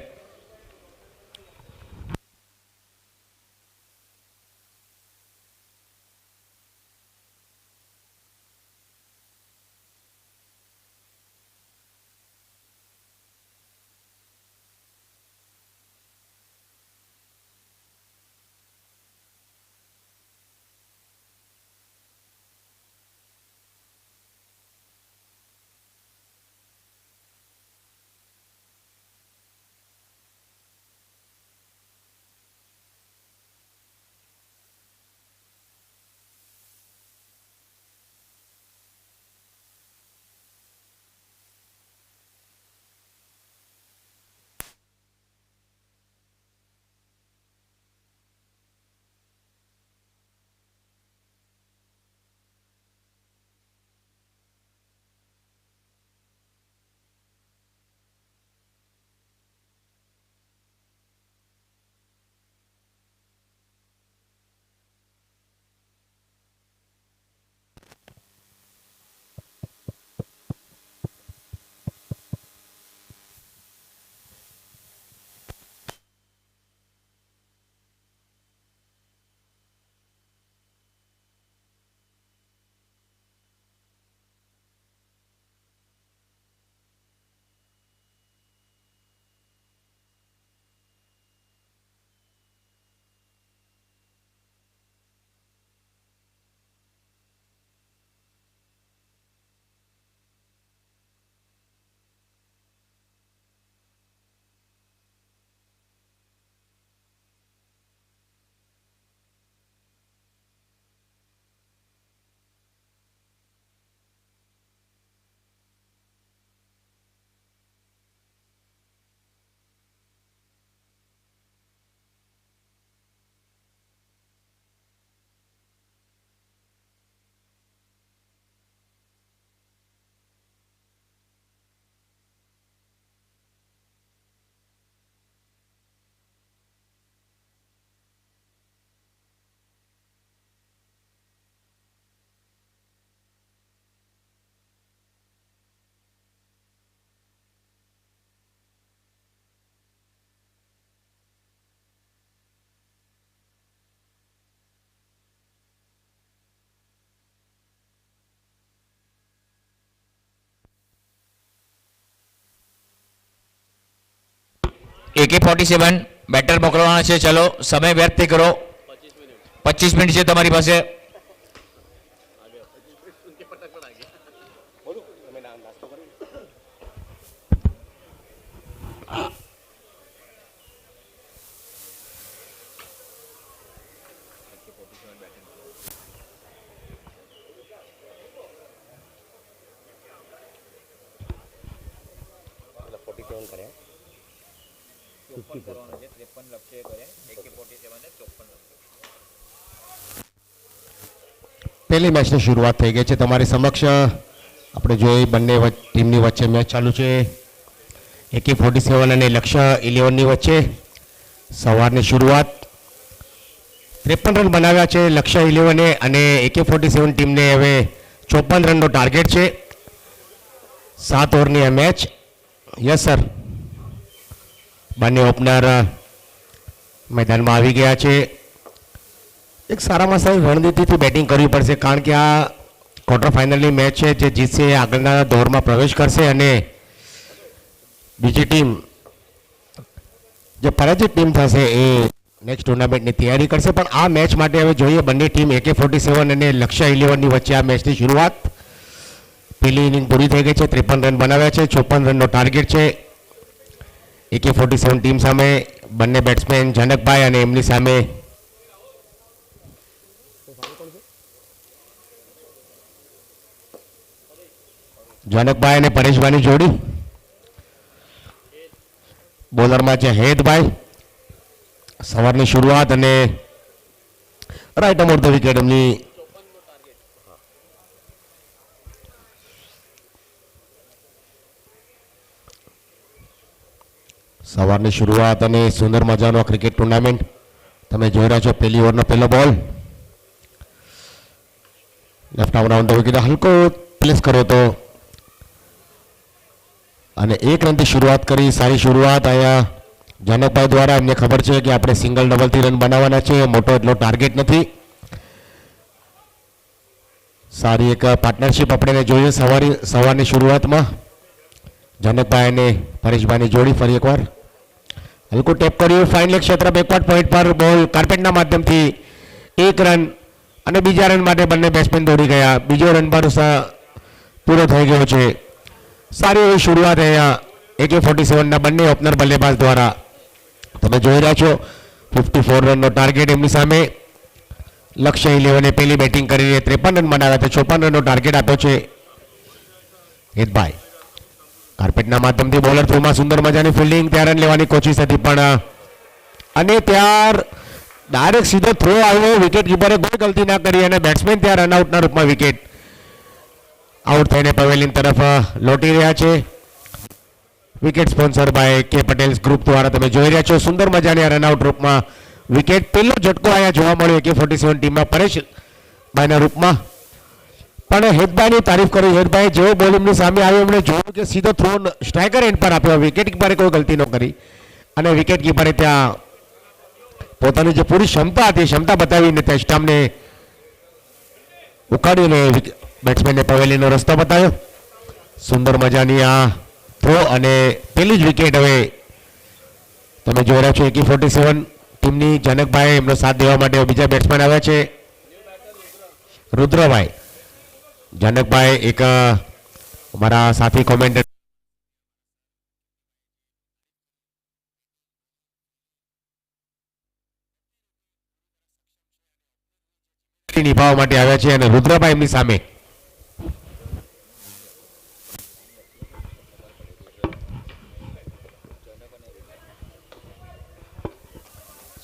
AK-47 બેટર મોકલવાના છે. ચલો સમય વ્યર્થ નહીં કરો. 25 મિનિટ છે તમારી પાસે. પહેલી મેચની શરૂઆત થઈ ગઈ છે. તમારી સમક્ષ આપણે જોઈએ બંને ટીમની વચ્ચે મેચ ચાલુ છે. AK-47 અને લક્ષ્ય 11ની વચ્ચે સવારની શરૂઆત. 53 રન બનાવ્યા છે લક્ષ્ય 11 અને AK-47 ટીમને હવે 54 રનનો ટાર્ગેટ છે. 7 ઓવરની આ મેચ. Yes sir. બંને ઓપનર મેદાનમાં આવી ગયા છે. એક સારામાં સારી રણનીતિથી બેટિંગ કરવી પડશે, કારણ કે આ ક્વાર્ટર ફાઇનલની મેચ છે. જે જીતશે એ આગળના દોરમાં પ્રવેશ કરશે અને બીજી ટીમ જે પરાજિત ટીમ થશે એ નેક્સ્ટ ટુર્નામેન્ટની તૈયારી કરશે. પણ આ મેચ માટે હવે જોઈએ બંને ટીમ AK-47 અને લક્ષ્ય 11ની વચ્ચે આ મેચની શરૂઆત. પહેલી ઇનિંગ પૂરી થઈ ગઈ છે. 53 રન બનાવ્યા છે. 54 રનનો ટાર્ગેટ છે AK-47 ટીમ સામે. બંને બેટ્સમેન જનકભાઈ અને એમની સામે જનકભાઈ અને પરેશભાઈની જોડી. બોલરમાં છે હેદભાઈ. સવારની શરૂઆત અને રાઈટ ઓફ ધ વિકેટ એમની સવારની શરૂઆત અને સુંદર મજાનો ક્રિકેટ ટુર્નામેન્ટ તમે જોઈ રહ્યા છો. પહેલી ઓવરનો પહેલો ball left arm round the wicket હલકો પ્લેસ કર્યો તો અને 1 રનથી શરૂઆત કરી. સારી શરૂઆત અહીંયા જનકભાઈ દ્વારા. એમને ખબર છે કે આપણે સિંગલ ડબલથી રન બનાવવાના છે, મોટો એટલો ટાર્ગેટ નથી. સારી એક પાર્ટનરશિપ આપણે જોઈએ સવારની શરૂઆતમાં. જનકભાઈ અને પરેશભાઈની જોડી ફરી એકવાર હલકું ટેપ કર્યું. ફાઇન લેગ ક્ષેત્ર બેકવર્ડ પોઈન્ટ પર બોલ કાર્પેટના માધ્યમથી 1 રન અને બીજા રન માટે બંને બેટ્સમેન દોડી ગયા. બીજો રન પર પૂરો થઈ ગયો છે. સારી એવી શરૂઆત અહીંયા AK-47ના બંને ઓપનર બલ્લેબાજ દ્વારા. તમે જોઈ રહ્યા છો 54 રનનો ટાર્ગેટ એમની સામે. લક્ષ્ય 11 પહેલી બેટિંગ કરીને 53 રન બનાવ્યા છે. 54 રનનો ટાર્ગેટ આપ્યો છે હેતભાઈ. કાર્પેટના માધ્યમથી બોલર થ્રુમાં સુંદર મજાની ફિલ્ડિંગ. ત્યાં રન લેવાની કોશિશ હતી પણ અને ત્યાર ડાયરેક્ટ સીધો થ્રો આવ્યો. વિકેટ કીપરે કોઈ ગલતી ના કરી અને બેટ્સમેન ત્યાં રનઆઉટના રૂપમાં વિકેટ આઉટ થઈને પવેલિયન તરફ લોટી રહ્યા છે. વિકેટ સ્પોન્સર બાય કે પટેલ્સ ગ્રુપ દ્વારા તમે જોઈ રહ્યા છો. સુંદર મજાની રનઆઉટ રૂપમાં વિકેટ. પહેલો ઝટકો અહીંયા જોવા મળ્યો AK-47 ટીમમાં પરેશભાઈના રૂપમાં. પણ હેતભાઈની તારીફ કરી. હેતભાઈ જેવો બોલ એમની સામે આવ્યો એમણે જોયું કે સીધો થ્રો સ્ટ્રાઇકર એન્ડ પર આપ્યો. વિકેટ કીપરે કોઈ ગલતી ન કરી અને વિકેટ કીપરે ત્યાં પોતાની જે પૂરી ક્ષમતા હતી ક્ષમતા બતાવીને ત્યાં સ્ટમ્પને ઉખાડીને બેટ્સમેનને પવેલીનો રસ્તો બતાવ્યો. સુંદર મજાની આ થ્રો અને પેલી જ વિકેટ હવે તમે જોઈ રહ્યા છો. AK-47 ટીમની જનકભાઈ એમનો સાથ દેવા માટે બીજા બેટ્સમેન આવ્યા છે રુદ્રભાઈ. જનકભાઈ એક અમારા સાથી કોમેન્ટર નિભાવવા માટે આવ્યા છે અને રુદ્રભાઈ એમની સામે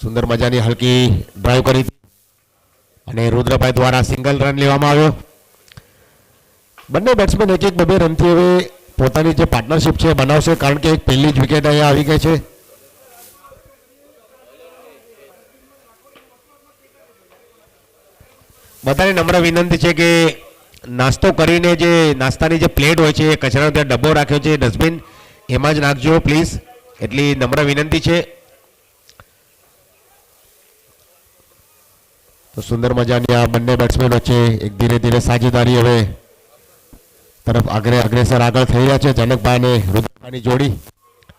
સુંદર મજાની હલકી ડ્રાઈવ કરી અને રુદ્રભાઈ દ્વારા સિંગલ રન લેવામાં આવ્યો. બંને બેટ્સમેન એક એક બે રનથી હવે પોતાની જે પાર્ટનરશિપ છે બનાવશે, કારણ કે એક પહેલી જ વિકેટ અહીંયા આવી ગઈ છે. બધાને નમ્ર વિનંતી છે કે નાસ્તો કરીને જે નાસ્તાની જે પ્લેટ હોય છે એ કચરાનો ત્યાં ડબ્બો રાખ્યો છે ડસ્ટબિન એમાં જ નાખજો પ્લીઝ, એટલી નમ્ર વિનંતી છે. તો સુંદર મજાની આ બંને બેટ્સમેન વચ્ચે એક ધીરે ધીરે સાજેદારી હવે તરફ અગ્રેસર આગળ થઈ રહ્યા છે. જનકભાઈ અને રુદ્રભાઈની જોડી.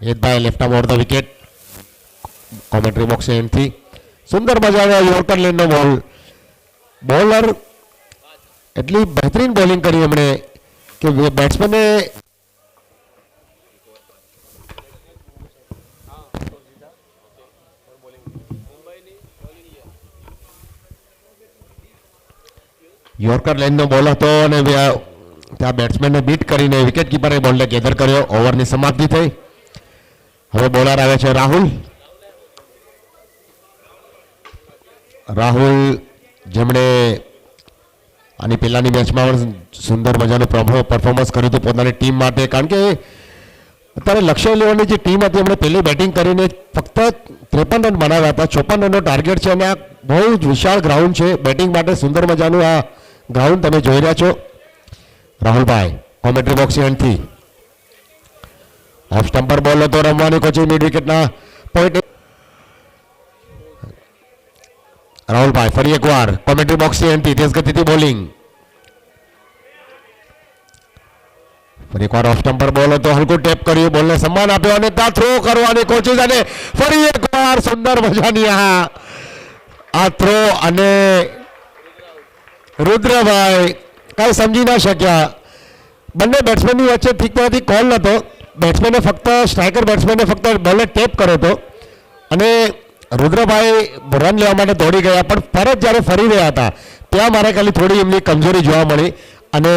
હેતભાઈ left arm over the wicket commentary box એન્ડથી સુંદર મજાનો યોર્કર લેનનો બોલ. બોલર એટલી બહેતરીન બોલિંગ કરી એમણે કે બેટ્સમેને યોર્કર લાઇનનો બોલ હતો અને ત્યાં બેટ્સમેનને બીટ કરીને વિકેટ કીપરે બોલને ગેધર કર્યો. ઓવરની સમાપ્તિ થઈ. હવે બોલર આવે છે રાહુલ. રાહુલ જેમણે આની પહેલાની મેચમાં પણ સુંદર મજાનું પરફોર્મન્સ કર્યું હતું પોતાની ટીમ માટે, કારણ કે અત્યારે લક્ષ્ય લેવાની જે ટીમ હતી એમણે પહેલી બેટિંગ કરીને ફક્ત 53 રન બનાવ્યા હતા. 54 રનનો ટાર્ગેટ છે અને આ બહુ જ વિશાળ ગ્રાઉન્ડ છે બેટિંગ માટે. સુંદર મજાનું આ ગ્રાઉન્ડ તમે જોઈ રહ્યા છો. રાહુલભાઈ કોમેન્ટ્રી બોક્સ એન્ડથી ઓફ સ્ટમ્પર બોલ હતો રમવાની કોચિંગ મિડ વિકેટના પોઈન્ટ. રાહુલભાઈ ફરી એકવાર કોમેન્ટ્રી બોક્સ એન્ડથી તેજ ગતિથી બોલિંગ. ફરી એકવાર ઓફ સ્ટમ્પર બોલ હતો, હલકું ટેપ કર્યું, બોલને સન્માન આપ્યો અને ત્યાં થ્રો કરવાની કોશિશ અને ફરી એકવાર સુંદર મજાની આ થ્રો અને રુદ્રભાઈ કઈ સમજી ના શક્યા. બંને બેટ્સમેનની વચ્ચે ઠીક કોલ નતો. બેટ્સમેને ફક્ત સ્ટ્રાઇકર બેટ્સમેને ફક્ત બોલને ટેપ કર્યો હતો અને રુદ્રભાઈ રન લેવા માટે દોડી ગયા, પણ પરત જ્યારે ફરી રહ્યા હતા ત્યાં મારે ખાલી થોડી એમની કમજોરી જોવા મળી અને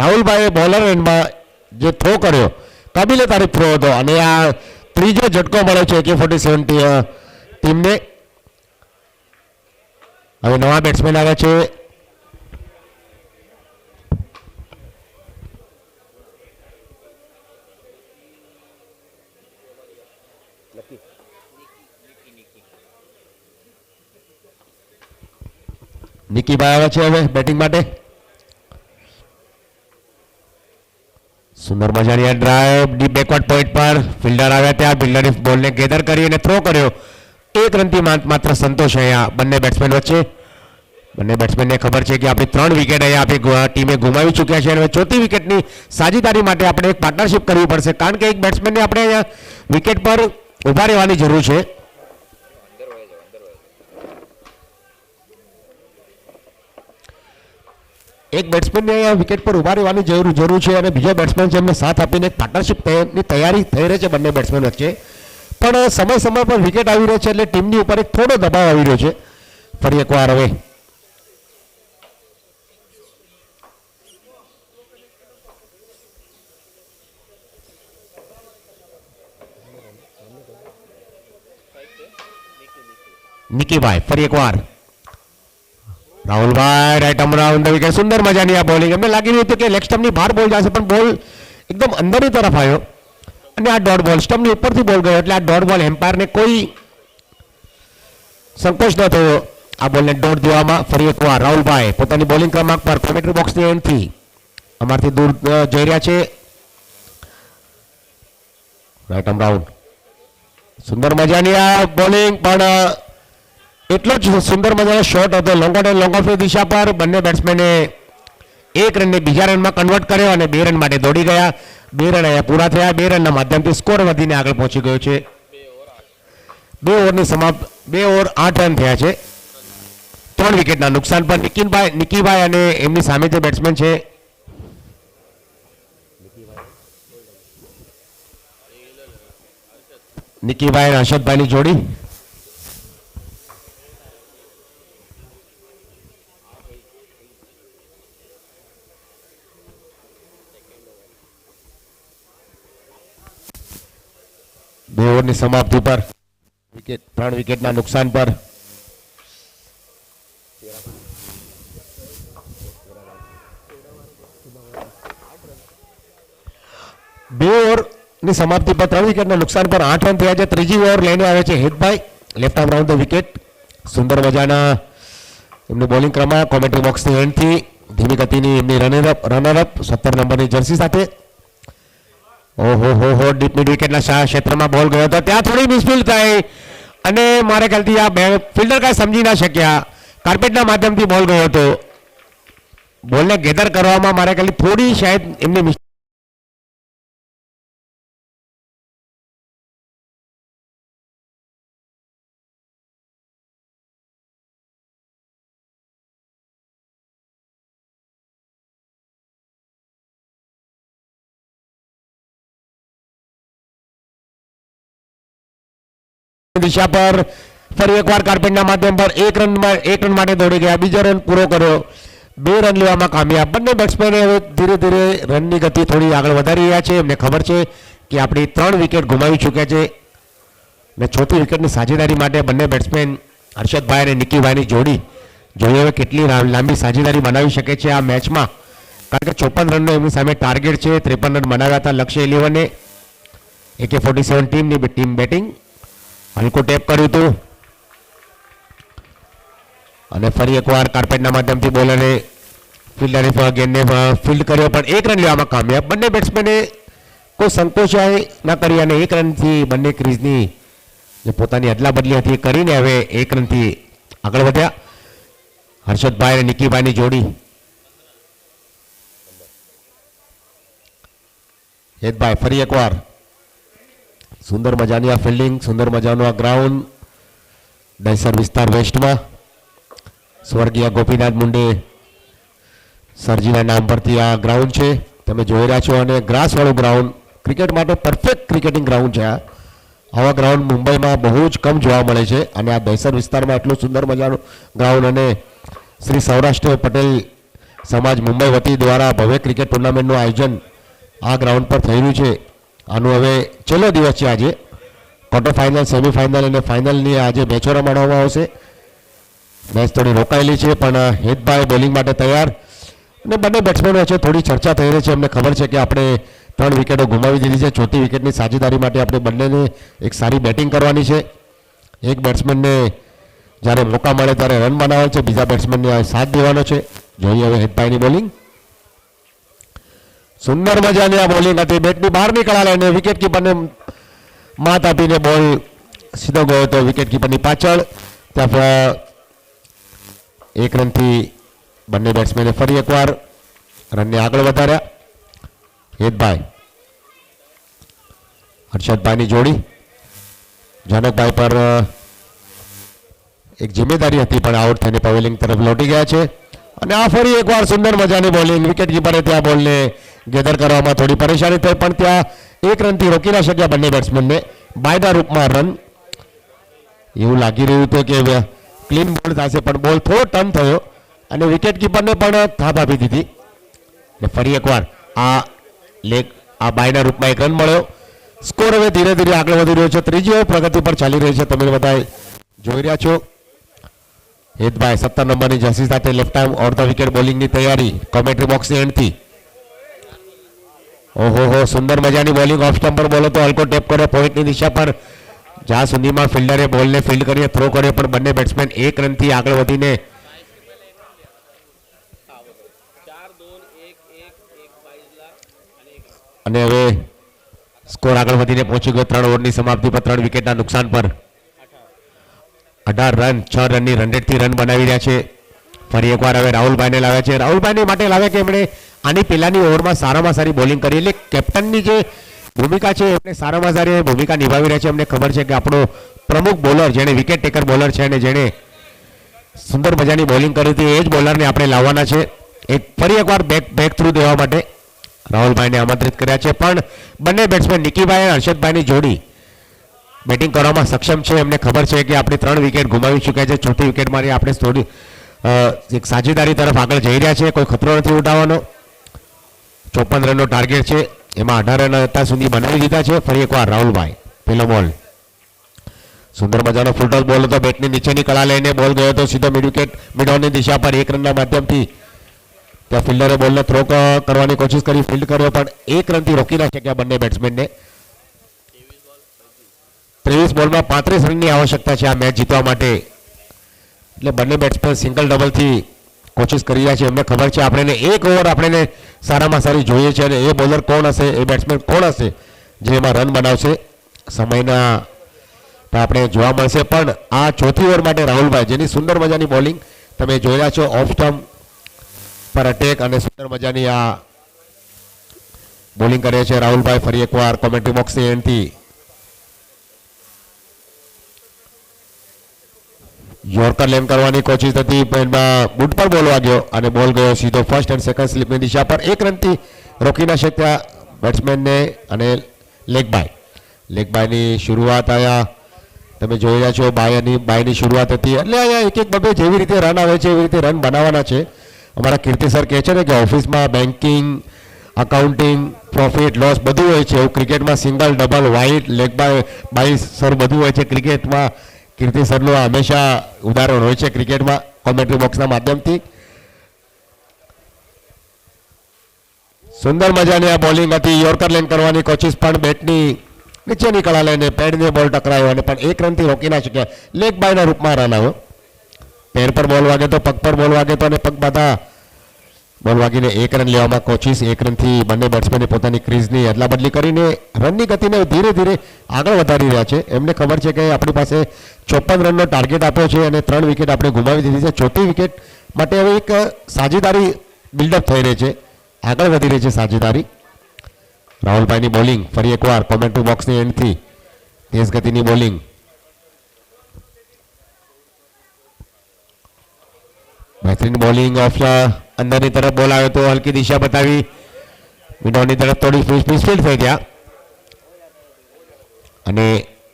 રાહુલભાઈએ બોલર એન્ડમાં જે થ્રો કર્યો કાબિલે તારીફ થ્રો હતો અને આ ત્રીજો ઝટકો મળે છે AK-47 ટીમને. હવે નવા બેટ્સમેન આવ્યા છે. નિકીભાઈ આવે છે હવે બેટિંગ માટે. સુંદર મજાની આ ડ્રાઈવ ડીપ બેકવર્ડ પોઈન્ટ પર ફિલ્ડર આવ્યા ત્યાં ફિલ્ડરે બોલને ગેધર કરી અને થ્રો કર્યો. 1 રનથી માત્ર સંતોષ અહીંયા બંને બેટ્સમેન વચ્ચે. બંને બેટ્સમેનને ખબર છે કે આપણી 3 વિકેટ અહીંયા આપણી ટીમે ગુમાવી ચૂક્યા છે અને હવે 4થી વિકેટની સાજીદારી માટે આપણે એક પાર્ટનરશિપ કરવી પડશે, કારણ કે એક બેટ્સમેનને આપણે અહીંયા વિકેટ પર ઊભા રહેવાની જરૂર છે. એક બેટ્સમેનને અહીંયા વિકેટ પર ઊભા રહેવાની જરૂર છે અને બીજો બેટ્સમેન છે એમને સાથ આપીને એક પાર્ટનરશિપની તૈયારી થઈ રહી છે બંને બેટ્સમેન વચ્ચે. પણ સમય પર વિકેટ આવી રહ્યો છે એટલે ટીમની ઉપર એક થોડો દબાવ આવી રહ્યો છે. ફરી એકવાર હવે નિકીભાઈ ફરી એકવાર રાહુલભાઈ right arm round the wicket. સુંદર મજાની આ બોલિંગ. એમને લાગી રહ્યું હતું કે લેગ સ્ટમ્પની બહાર બોલ જશે, પણ બોલ એકદમ અંદરની તરફ આવ્યો અને આ ડોટ બોલ સ્ટમ્પની ઉપરથી બોલ ગયો એટલે આ ડોટ બોલ એમ્પાયરને કોઈ સંકોચ ન થયો આ બોલને ડોટ દેવામાં. ફરી એકવાર રાહુલભાઈ પોતાની બોલિંગ ક્રમાંક પર કોમેન્ટ્રી બોક્સની એન્ડથી અમારથી દૂર જઈ રહ્યા છે. Right arm round. સુંદર મજાની આ બોલિંગ, પણ એટલો જ સુંદર મજાનો શોટ હતો લોંગ ઓન એન્ડ લોંગ ઓફની દિશા પર. બંને બેટ્સમેને 1 રનને બીજા રનમાં કન્વર્ટ કર્યો અને 2 રન માટે દોડી ગયા. 2 રન અહીંયા પૂરા થયા. 2 રનના માધ્યમથી સ્કોર વધીને આગળ પહોંચી ગયો છે. 2 ઓવરની સમાપ્ત 2 ઓવર 8 રન થયા છે. 3 વિકેટના નુકસાન પર નિકીભાઈ અને એમની સામે જે બેટ્સમેન છે નિકીભાઈ અને હર્ષદભાઈની જોડી. બે ઓવરની સમાપ્તિ પર 3 વિકેટના નુકસાન પર બે ઓવરની સમાપ્તિ પર 3 વિકેટના નુકસાન પર 8 રન થયા છે. ત્રીજી ઓવર લઈને આવે છે હેતભાઈ left arm round the wicket. સુંદર મજાના એમનું બોલિંગ ક્રમાંક કોમેન્ટ્રી બોક્સની એન્ડથી ધીમી ગતિની એમની રનરઅપ 17 નંબરની જર્સી સાથે. ઓહો ડીપ મિડ વિકેટના ક્ષેત્રમાં બોલ ગયો હતો, ત્યાં થોડી મિસફિલ્ડ થઈ અને મારે ખ્યાલથી આ ફિલ્ડર કાંઈ સમજી ના શક્યા. કાર્પેટના માધ્યમથી બોલ ગયો હતો. બોલને ગેધર કરવામાં મારે ખ્યાલથી થોડી શાયદ એમની દિશા પર ફરી એકવાર કાર્પેટના માધ્યમ પર એક રન માટે દોડી ગયા, બીજો રન પૂરો કર્યો, 2 રન લેવામાં કામયાબ. બંને બેટ્સમેન હવે ધીરે ધીરે રનની ગતિ થોડી આગળ વધારી રહ્યા છે. એમને ખબર છે કે આપણી 3 વિકેટ ગુમાવી ચૂક્યા છે ને 4થી વિકેટની સાજેદારી માટે બંને બેટ્સમેન હર્ષદભાઈ અને નિકીભાઈની જોડી જોઈએ હવે કેટલી લાંબી સાજેદારી બનાવી શકે છે આ મેચમાં, કારણ કે 54 રનનો એમની સામે ટાર્ગેટ છે. 53 રન બનાવ્યા હતા લક્ષ્ય 11એ. AK-47 ટીમની ટીમ બેટિંગ હલકો ટેપ કર્યું હતું અને ફરી એકવાર કાર્પેટના માધ્યમથી બોલરે ફિલ્ડરે ગેમને ફિલ્ડ કર્યો પણ 1 રન લેવામાં કામયાબ. બંને બેટ્સમેને કોઈ સંકોચાઈ ન કરી અને 1 રનથી બંને ક્રીઝની જે પોતાની અદલા બદલી હતી એ કરીને હવે 1 રનથી આગળ વધ્યા. હર્ષદભાઈ અને નિકીભાઈની જોડી. હેતભાઈ ફરી એકવાર સુંદર મજાની આ ફિલ્ડિંગ, સુંદર મજાનું આ ગ્રાઉન્ડ દહીસર વિસ્તાર વેસ્ટમાં સ્વર્ગીય ગોપીનાથ મુંડે સરજીના નામ પરથી આ ગ્રાઉન્ડ છે તમે જોઈ રહ્યા છો અને ગ્રાસવાળું ગ્રાઉન્ડ ક્રિકેટ માટે પરફેક્ટ ક્રિકેટિંગ ગ્રાઉન્ડ છે. આવા ગ્રાઉન્ડ મુંબઈમાં બહુ જ કમ જોવા મળે છે અને આ દહીસર વિસ્તારમાં એટલું સુંદર મજાનું ગ્રાઉન્ડ અને શ્રી સૌરાષ્ટ્ર પટેલ સમાજ મુંબઈ વતી દ્વારા ભવ્ય ક્રિકેટ ટુર્નામેન્ટનું આયોજન આ ગ્રાઉન્ડ પર થઈ રહ્યું છે. આનું હવે છેલ્લો દિવસ છે. આજે ક્વાર્ટર ફાઇનલ, સેમીફાઇનલ અને ફાઇનલની આજે મેચો રમાડવામાં આવશે. મેચ થોડી રોકાયેલી છે પણ હેતભાઈ બોલિંગ માટે તૈયાર અને બંને બેટ્સમેનો વચ્ચે થોડી ચર્ચા થઈ રહી છે. એમને ખબર છે કે આપણે 3 વિકેટો ગુમાવી દીધી છે. 4થી વિકેટની સાજેદારી માટે આપણે બંનેને એક સારી બેટિંગ કરવાની છે. એક બેટ્સમેનને જ્યારે મોકા મળે ત્યારે રન બનાવવાનો છે, બીજા બેટ્સમેનને સાથ દેવાનો છે. જોઈએ હવે હેતભાઈની બોલિંગ. સુંદર મજાની આ બોલિંગ હતી, બેટની બહાર નીકળાલે અને વિકેટ કીપરને માત આપીને બોલ સીધો ગયો હતો વિકેટ કીપરની પાછળ. ત્યાં 1 રનથી બંને બેટ્સમેને ફરી એકવાર રનને આગળ વધાર્યા. હેતભાઈ હર્ષદભાઈની જોડી જનકભાઈ પર એક જિમ્મેદારી હતી પણ આઉટ થઈને પવેલિંગ તરફ લોટી ગયા છે અને આ ફરી એકવાર સુંદર મજાની બોલિંગ. વિકેટ કીપરે ત્યાં બોલને ગેધર કરવામાં થોડી પરેશાની થઈ પણ ત્યાં 1 રનથી રોકી ના શક્યા બંને બેટ્સમેનને. બાયના રૂપમાં રન એવું લાગી રહ્યું હતું કે ક્લીન બોલ થશે પણ બોલ થોડો ટર્ન થયો અને વિકેટ કીપરને પણ થાપ આપી દીધી ને ફરી એકવાર આ બાયના રૂપમાં 1 રન મળ્યો. સ્કોર હવે ધીરે ધીરે આગળ વધી રહ્યો છે. ત્રીજી ઓવર પ્રગતિ પર ચાલી રહી છે. તમે બધા જોઈ રહ્યા છો. હેતભાઈ 17 નંબરની જર્સી સાથે left arm over the wicket બોલિંગની તૈયારી કોમેન્ટ્રી બોક્સની એન્ડથી. ઓહો સુંદર મજાની બોલિંગ. ઓફ સ્ટમ્પ પર બોલો તો હલકો ટેપ કર્યો પોઈન્ટની દિશા પર. જ્યાં સુધીમાં ફિલ્ડરે બોલને ફિલ્ડ કરીએ થ્રો કર્યો પણ બંને બેટ્સમેન 1 રનથી આગળ વધીને 4-2, 1-1, 1 22 અને હવે સ્કોર આગળ વધીને પહોંચી ગયો 3 ઓવરની સમાપ્તિ પર 3 વિકેટના નુકસાન પર. 18 રન 6 રનની રન રેટથી રન બનાવી રહ્યા છે. ફરી એકવાર હવે રાહુલભાઈને લાવ્યા છે. રાહુલભાઈને માટે લાવ્યા કે એમણે આની પહેલાની ઓવરમાં સારામાં સારી બોલિંગ કરી એટલે કેપ્ટનની જે ભૂમિકા છે એમને સારામાં સારી ભૂમિકા નિભાવી રહ્યા છે. એમને ખબર છે કે આપણો પ્રમુખ બોલર જેણે વિકેટ ટેકર બોલર છે અને જેણે સુંદર મજાની બોલિંગ કરી હતી એ જ બોલરને આપણે લાવવાના છે એક ફરી એકવાર બેક થ્રુ દેવા માટે રાહુલભાઈને આમંત્રિત કર્યા છે. પણ બંને બેટ્સમેન નિકીભાઈ અને હર્ષદભાઈની જોડી બેટિંગ કરવામાં સક્ષમ છે. એમને ખબર છે કે આપણે 3 વિકેટ ગુમાવી ચૂક્યા છે. 4થી વિકેટ મારી આપણે થોડી એક સાજેદારી તરફ આગળ જઈ રહ્યા છે. કોઈ ખતરો નથી ઉઠાવવાનો. 54 રનનો ટાર્ગેટ છે એમાં 18 રન અત્યાર સુધી બનાવી દીધા છે. ફરી એકવાર રાહુલભાઈ પહેલો બોલ સુંદર મજાનો ફૂલટોસ બોલ હતો. બેટની નીચેની કળા લઈને બોલ ગયો હતો સીધો મિડ વિકેટ મિડ ઓનની દિશા પર 1 રનના માધ્યમથી. ત્યાં ફિલ્ડરે બોલને થ્રો કરવાની કોશિશ કરી, ફિલ્ડ કર્યો પણ 1 રનથી રોકી ના શક્યા બંને બેટ્સમેનને. 23 બોલમાં 35 રનની આવશ્યકતા છે આ મેચ જીતવા માટે. એટલે બંને બેટ્સમેન સિંગલ ડબલથી કોશિશ કરી રહ્યા છે. એમને ખબર છે આપણે 1 ઓવર આપણે સારામાં સારી જોઈએ છે અને એ બોલર કોણ હશે, એ બેટ્સમેન કોણ હશે જે એમાં રન બનાવશે. સમયના આપણે જોવા મળશે પણ આ 4થી ઓવર માટે રાહુલભાઈ જેની સુંદર મજાની બોલિંગ તમે જોઈ રહ્યા છો. ઓફ સ્ટમ્પ પર અટેક અને સુંદર મજાની આ બોલિંગ કરે છે રાહુલભાઈ. ફરી એકવાર કોમેન્ટ્રી બોક્સની એન્ડથી યોર્કર લેન કરવાની કોશિશ હતી એમાં બુટ પર બોલ વાગ્યો અને બોલ ગયો સીધો ફર્સ્ટ એન્ડ સેકન્ડ સ્લીપની દિશા પર. 1 રનથી રોકી ના શક્યા બેટ્સમેનને અને લેગબાયની શરૂઆત આયા તમે જોઈ રહ્યા છો બાયની શરૂઆત હતી એટલે અહીંયા એક એક બબે જેવી રીતે રન આવે છે એવી રીતે રન બનાવવાના છે. અમારા કીર્તિ સર કહે છે ને કે ઓફિસમાં બેન્કિંગ, અકાઉન્ટિંગ, પ્રોફિટ લોસ બધું હોય છે, એવું ક્રિકેટમાં single, double, wide, leg bye sir બધું હોય છે ક્રિકેટમાં. કીર્તિ સરનું આ હંમેશા ઉદાહરણ હોય છે ક્રિકેટમાં કોમેન્ટ્રી બોક્સના માધ્યમથી. સુંદર મજાની આ બોલિંગ હતી. યોર્કર લેન કરવાની કોશિશ પણ બેટની નીચેની કળા લઈને પેડને બોલ ટકરાયો અને પણ એક રનથી રોકી ના શક્યા. લેગ બાયના રૂપમાં રન આવ્યો. પેર પર બોલ વાગે તો પગ પર બોલ વાગે તો અને પગ બાધા બોલ વાગીને એક રન લેવામાં કોશિશ. એક રનથી બંને બેટ્સમેને પોતાની ક્રીઝની અદલા બદલી કરીને રનની ગતિને ધીરે ધીરે આગળ વધારી રહ્યા છે. એમને ખબર છે કે આપણી પાસે 54 રનનો ટાર્ગેટ આપ્યો છે અને 3 વિકેટ આપણે ગુમાવી દીધી છે. ચોથી વિકેટ માટે હવે એક સાજેદારી બિલ્ડઅપ થઈ રહી છે, આગળ વધી રહી છે સાજેદારી. રાહુલભાઈની બોલિંગ ફરી એકવાર કોમેન્ટ્રી બોક્સની એન્ડથી તેજ ગતિની બોલિંગ. બહેતરીન બોલિંગ ઓફ અંદરની તરફ બોલ આવ્યો તો હલકી દિશા બતાવી વિન્ડોની તરફ થોડી મિસફીલ્ડ થઈ ગયા અને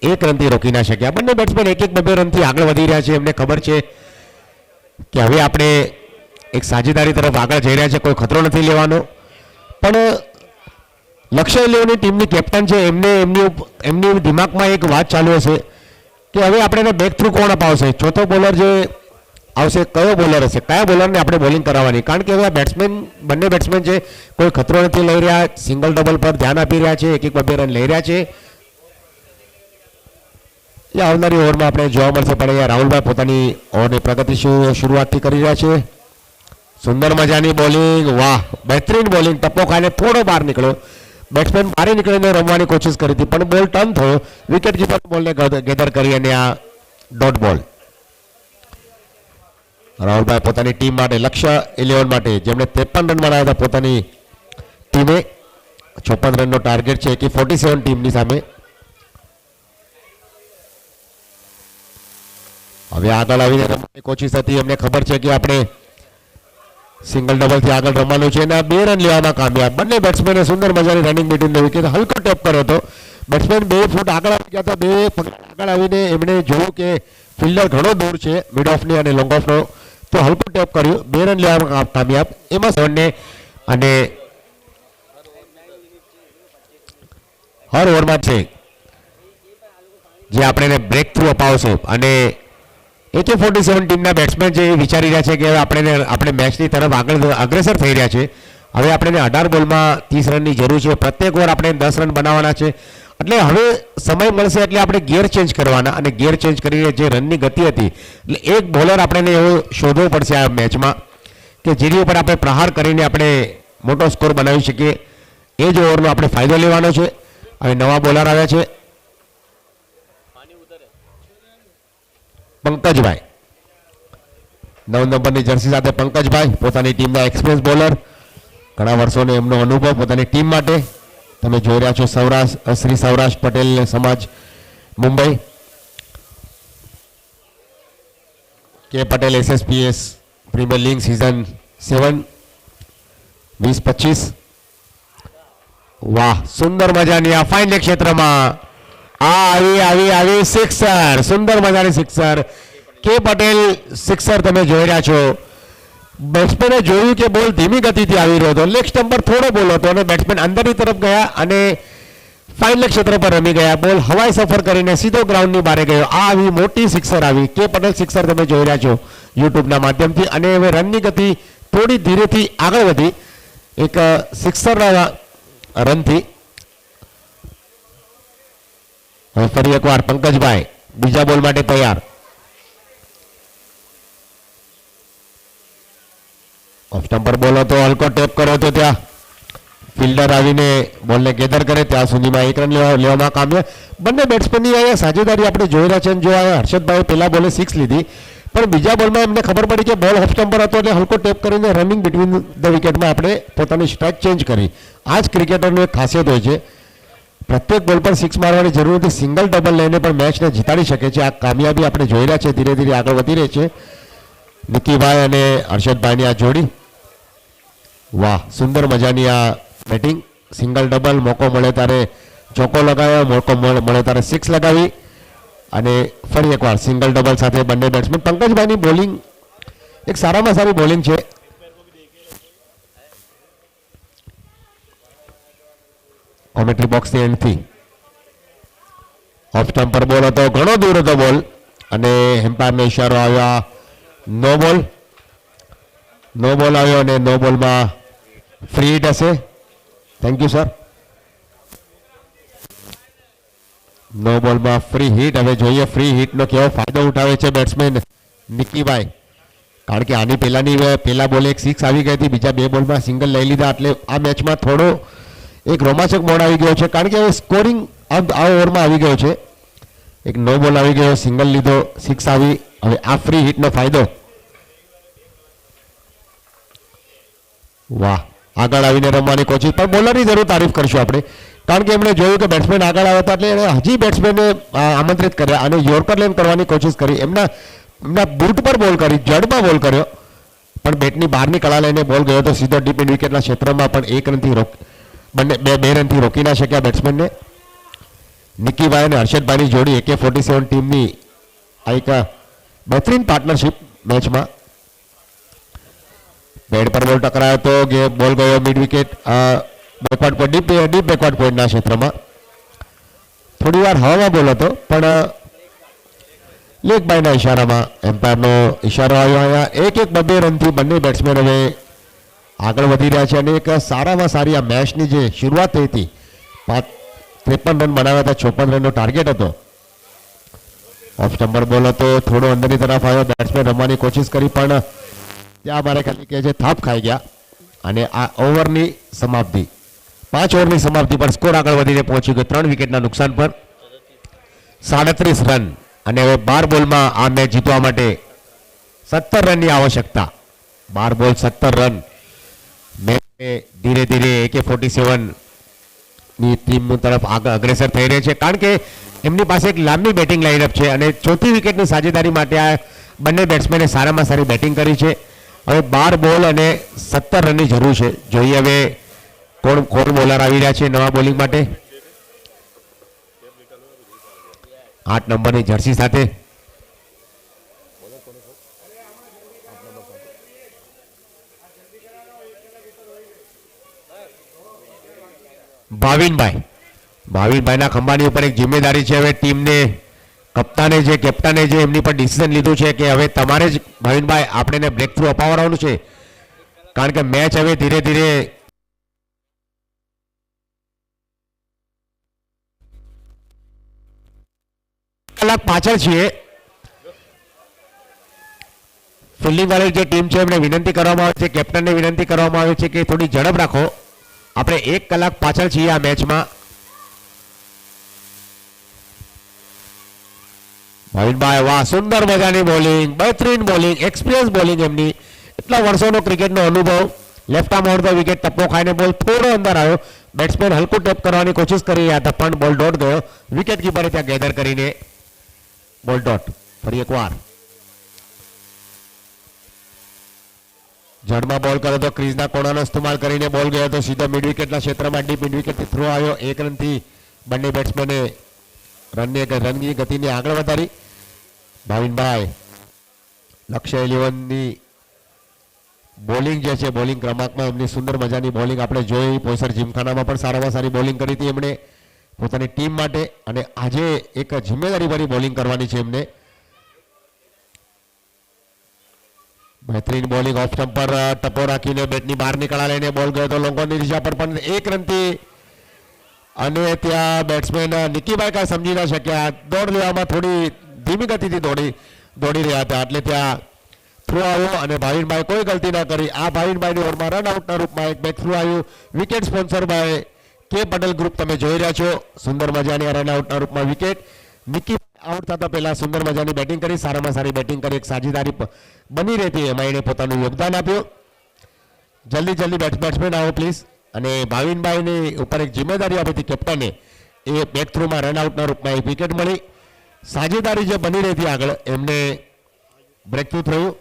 એક રનથી રોકી ના શક્યા. બંને બેટ્સમેન એક બે રનથી આગળ વધી રહ્યા છે. એમને ખબર છે કે હવે આપણે એક સાજેદારી તરફ આગળ જઈ રહ્યા છે, કોઈ ખતરો નથી લેવાનો. પણ લક્ષ્ય લેવાની ટીમની કેપ્ટન છે એમની દિમાગમાં એક વાત ચાલુ હશે કે હવે આપણે બેક થ્રુ કોણ અપાવશે, ચોથો બોલર જે આવશે કયો બોલર હશે, કયા બોલરને આપણે બોલિંગ કરાવવાની. કારણ કે હવે આ બંને બેટ્સમેન છે કોઈ ખતરો નથી લઈ રહ્યા, સિંગલ ડબલ પર ધ્યાન આપી રહ્યા છે, એક બે રન લઈ રહ્યા છે. એ આવનારી ઓવરમાં આપણે જોવા મળશે. પણ અહીંયા રાહુલભાઈ પોતાની ઓવરની પ્રગતિ શરૂઆતથી કરી રહ્યા છે. સુંદર મજાની બોલિંગ, વાહ બહેતરીન બોલિંગ. ટપ્પો ખાઈને થોડો બહાર નીકળ્યો, બેટ્સમેન બહાર નીકળીને રમવાની કોશિશ કરી હતી પણ બોલ ટર્ન થયો. વિકેટ કીપર બોલને ગેધર કરી અને આ ડોટ બોલ. રાહુલભાઈ પોતાની ટીમ માટે લક્ષ્ય 11 માટે જેમણે 53 રન બનાવ્યા હતા પોતાની ટીમે, 54 રનનો ટાર્ગેટ છે કે 47 ટીમની સામે. હવે આગળ આવીને રમવાની કોશિશ હતી. એમને ખબર છે કે આપણે સિંગલ ડબલથી આગળ રમવાનું છે અને 2 રન લેવામાં કામયાબ. બંને બેટ્સમેને સુંદર મજાની રનિંગ બીટવીન ધ વિકેટ હલકો ટેપ કર્યો હતો. બેટ્સમેન 2 ફૂટ આગળ આવી ગયા હતા. 2 પગલા આગળ આવીને એમણે જોયું કે ફિલ્ડર ઘણો દૂર છે મિડ ઓફની અને લોંગ ઓફનો, તો હલકો ટેપ કર્યું. 2 રન લેવામાં કામયાબ. એમાં સેવનને અને હર ઓવરમાં છે જે આપણે બ્રેક થ્રુ અપાવશે અને AK-47 ટીમના બેટ્સમેન જે વિચારી રહ્યા છે કે હવે આપણે મેચની તરફ આગળ અગ્રેસર થઈ રહ્યા છે. હવે આપણે 18 બોલમાં 30 રનની જરૂર છે. પ્રત્યેક ઓવર આપણે 10 રન બનાવવાના છે. એટલે હવે સમય મળશે એટલે આપણે ગિયર ચેન્જ કરવાના અને ગિયર ચેન્જ કરીને જે રનની ગતિ હતી એટલે એક બોલર આપણે એવો શોધવો પડશે આ મેચમાં કે જેની ઉપર આપણે પ્રહાર કરીને આપણે મોટો સ્કોર બનાવી શકીએ. એ જ ઓવરનો આપણે ફાયદો લેવાનો છે. હવે નવા બોલર આવ્યા છે પંકજભાઈ, 9 નંબરની જર્સી સાથે પંકજભાઈ પોતાની ટીમના એક્સપિરિયન્સ બોલર, ઘણા વર્ષોનો એમનો અનુભવ પોતાની ટીમ માટે. તમે જોઈ રહ્યા છો શ્રી સૌરાષ્ટ્ર પટેલ સમાજ મુંબઈ, કે Patel SSPS premier league season 7 20-25. વાહ સુંદર મજાની આ ફાઇન લેગ ક્ષેત્રમાં આવી સિક્સર, સુંદર મજાની સિક્સર. કે પટેલ સિક્સર તમે જોઈ રહ્યા છો. બેટ્સમેને જોયું કે બોલ ધીમી ગતિથી આવી રહ્યો હતો, લેગ સ્ટમ્પ પર થોડો બોલ હતો અને બેટ્સમેન અંદરની તરફ ગયા અને ફાઇન લેગ ક્ષેત્ર પર રમી ગયા. બોલ હવાઈ સફર કરીને સીધો ગ્રાઉન્ડની બહાર ગયો. આ આવી મોટી સિક્સર આવી. કે પટેલ સિક્સર તમે જોઈ રહ્યા છો યુટ્યુબના માધ્યમથી. અને હવે રનની ગતિ થોડી ધીરેથી આગળ વધી એક સિક્સરના રનથી. હવે ફરી એકવાર પંકજભાઈ બીજા બોલ માટે તૈયાર. ઓફ સ્ટમ્પ પર બોલ હતો, હલકો ટેપ કર્યો હતો, ત્યાં ફિલ્ડર આવીને બોલને ગેધર કરે ત્યાં સુધીમાં 1 રન લેવામાં કામયાબ. બંને બેટ્સમેનની અહીંયા સાજેદારી આપણે જોઈ રહ્યા છે. જો હર્ષદભાઈ પહેલા બોલે 6 લીધી પણ બીજા બોલમાં એમને ખબર પડી કે બોલ ઓફ સ્ટમ્પ પર હતો એટલે હલકો ટેપ કરીને રનિંગ બિટવીન ધ વિકેટમાં આપણે પોતાની સ્ટ્રાઇક ચેન્જ કરી. આ જ ક્રિકેટરનું એક ખાસિયત હોય છે. પ્રત્યેક બોલ પર 6 મારવાની જરૂર નથી, સિંગલ ડબલ લઈને પણ મેચને જીતાડી શકે છે. આ કામયાબી આપણે જોઈ રહ્યા છે, ધીરે ધીરે આગળ વધી રહી છે. નિકીભાઈ અને હર્ષદભાઈની આ જોડી, વાહ સુંદર મજાની આ બેટિંગ. સિંગલ ડબલ મોકો મળે ત્યારે ચોકો લગાવ્યો, મોકો મળે ત્યારે 6 લગાવી અને ફરી એકવાર સિંગલ ડબલ સાથે બંને બેટ્સમેન. પંકજભાઈની બોલિંગ એક સારામાં સારી બોલિંગ છે. કોમેન્ટ્રી બોક્સની એન્ડથી ઓફ સ્ટમ્પ પર બોલ હતો, ઘણો દૂર હતો બોલ અને એમ્પાયરનો ઇશારો આવ્યો નો બોલ. નો બોલ આવ્યો અને નો બોલમાં ફ્રી હિટ હશે. Thank you sir. નો બોલમાં ફ્રી હિટ. હવે જોઈએ ફ્રી હિટનો કેવો ફાયદો ઉઠાવે છે બેટ્સમેન નિકીભાઈ, કારણ કે આની પહેલા બોલે એક સિક્સ આવી ગઈ હતી, બીજા બે બોલમાં સિંગલ લઈ લીધા, એટલે આ મેચમાં થોડો એક રોમાંચક મોડ આવી ગયો છે, કારણ કે હવે સ્કોરિંગ આ ઓવરમાં આવી ગયો છે. એક નો બોલ આવી ગયો, સિંગલ લીધો, સિક્સ આવી. હવે આ ફ્રી હિટનો ફાયદો. વાહ, આગળ આવીને રમવાની કોશિશ, પણ બોલરની જરૂર તારીફ કરશું આપણે, કારણ કે એમણે જોયું કે બેટ્સમેન આગળ આવ્યા હતા એટલે એણે હજી બેટ્સમેનને આમંત્રિત કર્યા અને યોર્કર લેન કરવાની કોશિશ કરી. એમના બૂટ પર બોલ કરી, જડમાં બોલ કર્યો, પણ બેટની બહારની કળા લઈને બોલ ગયો તો સીધો ડીપ મિડ વિકેટના ક્ષેત્રમાં, પણ એક રનથી બે રનથી રોકી ના શક્યા બેટ્સમેનને. નિકીભાઈ અને હર્ષદભાઈની જોડી AK-47 ટીમની આ એક બહેતરીન પાર્ટનરશિપ મેચમાં. બેડ પર બોલ ટકરાયો તો બોલ ગયો mid wicket, backward point, deep backward પોઈન્ટના ક્ષેત્રમાં. થોડી વાર હવામાં બોલ હતો, પણ લેગબાઈના ઇશારામાં એમ્પાયરનો ઇશારો આવ્યો. અહીંયા એક બબે રનથી બંને બેટ્સમેન હવે આગળ વધી રહ્યા છે અને એક સારામાં સારી આ મેચની જે શરૂઆત થઈ હતી, 53 રન બનાવ્યા હતા, 56 રનનો ટાર્ગેટ હતો. ઓફ સ્ટમ્પર બોલ હતો, થોડો અંદરની તરફ આવ્યો, બેટ્સમેન રમવાની કોશિશ કરી, પણ ત્યાં મારે ખાલી કહે છે થાપ ખાઈ ગયા અને આ ઓવરની સમાપ્તિ, 5 ઓવરની સમાપ્તિ પર સ્કોર આગળ વધીને પહોંચી ગયો 3 વિકેટના નુકસાન પર 37 રન. અને હવે 12 બોલમાં આ મેચ જીતવા માટે 17 રનની આવશ્યકતા. 12 બોલ 17 રન. મેચ ધીરે ધીરે AK-47 ની ટીમ તરફ આગળ અગ્રેસર થઈ રહી છે, કારણ કે એમની પાસે એક લાંબી બેટિંગ લાઇનઅપ છે અને ચોથી વિકેટની સાજેદારી માટે આ બંને બેટ્સમેને સારામાં સારી બેટિંગ કરી છે. હવે 12 બોલ અને 17 રનની જરૂર છે. જોઈએ હવે કોણ બોલર આવી રહ્યા છે નવા બોલિંગ માટે. 8 નંબરની જર્સી સાથે ભાવિનભાઈના ખંભાની ઉપર એક જિમ્મેદારી છે. હવે ટીમને કેપ્ટને જે એમની પર ડિસિઝન લીધું છે કે હવે તમારે જ ભાવિનભાઈ આપણે બ્રેક થ્રુ અપાવવાનું છે, કારણ કે મેચ હવે ધીરે ધીરે કલાક પાછળ છીએ. ફિલ્ડિંગ વાળી જે ટીમ છે એમને વિનંતી કરવામાં આવે છે, કેપ્ટનને વિનંતી કરવામાં આવે છે કે થોડી ઝડપ રાખો, આપણે 1 કલાક પાછળ છીએ આ મેચમાં. ભાવિનભાઈ, વાહ, સુંદર મજાની બોલિંગ, બહેતરીન બોલિંગ, એક્સપિરિયન્સ બોલિંગ એમની, એટલા વર્ષોનો ક્રિકેટનો અનુભવ. Left arm over the wicket ટપ્પો ખાઈને બોલ થોડો અંદર આવ્યો, બેટ્સમેન હલકું ટેપ કરવાની કોશિશ કરી રહ્યા હતા, પણ બોલ ડોટ ગયો. વિકેટ કીપરે ત્યાં ગેધર કરીને બોલ ડોટ. ફરી એકવાર જડમાં બોલ કર્યો તો ક્રીઝના કોણાનો ઇસ્તેમાલ કરીને બોલ ગયો તો સીધો મિડ વિકેટના ક્ષેત્રમાં, ડીપ મિડ વિકેટથી થ્રો આવ્યો. 1 રનથી બંને બેટ્સમેને રનની ગતિને આગળ વધારી. ભાવિનભાઈ, લક્ષ્ય 11ની બોલિંગ જે છે, બોલિંગ ક્રમાંકમાં એમની સુંદર મજાની બોલિંગ આપણે જોઈ. પોઈસર જીમખાનામાં પણ સારામાં સારી બોલિંગ કરી હતી એમણે પોતાની ટીમ માટે, અને આજે એક જિમ્મેદારીભરી બોલિંગ કરવાની છે એમને. બહેતરીન બોલિંગ, ઓફ સ્ટમ્પ પર ટપ્પો રાખીને બેટની બહાર નીકળા લઈને બોલ ગયો તો લોંગોની દિશા પર, પણ 1 રનથી, અને ત્યાં બેટ્સમેન નિકીભાઈ કાંઈ સમજી ના શક્યા, દોડ લેવામાં થોડી ધીમી ગતિથી દોડી રહ્યા હતા, એટલે ત્યાં થ્રો આવ્યો અને ભાવિનભાઈ કોઈ ગલતી ના કરી. આ ભાવિનભાઈની ઓવરમાં રન આઉટના રૂપમાં એક બેક થ્રો આવ્યું. વિકેટ સ્પોન્સર બાય કે પટેલ ગ્રુપ તમે જોઈ રહ્યા છો. સુંદર મજાની રન આઉટના રૂપમાં વિકેટ. નિકી આઉટ થતા પહેલા સુંદર મજાની બેટિંગ કરી, સારામાં સારી બેટિંગ કરી, એક સાજીદારી બની રહેતી એમાં એણે પોતાનું યોગદાન આપ્યું. જલ્દી બેટ્સમેન આવો પ્લીઝ. અને ભાવિનભાઈની ઉપર એક જિમ્મેદારી આપી હતી કેપ્ટને, એ બેક થ્રુમાં રન આઉટના રૂપમાં એક વિકેટ મળી. સાજેદારી જે બની રહી હતી આગળ, એમને બ્રેક થ્રુ થયું.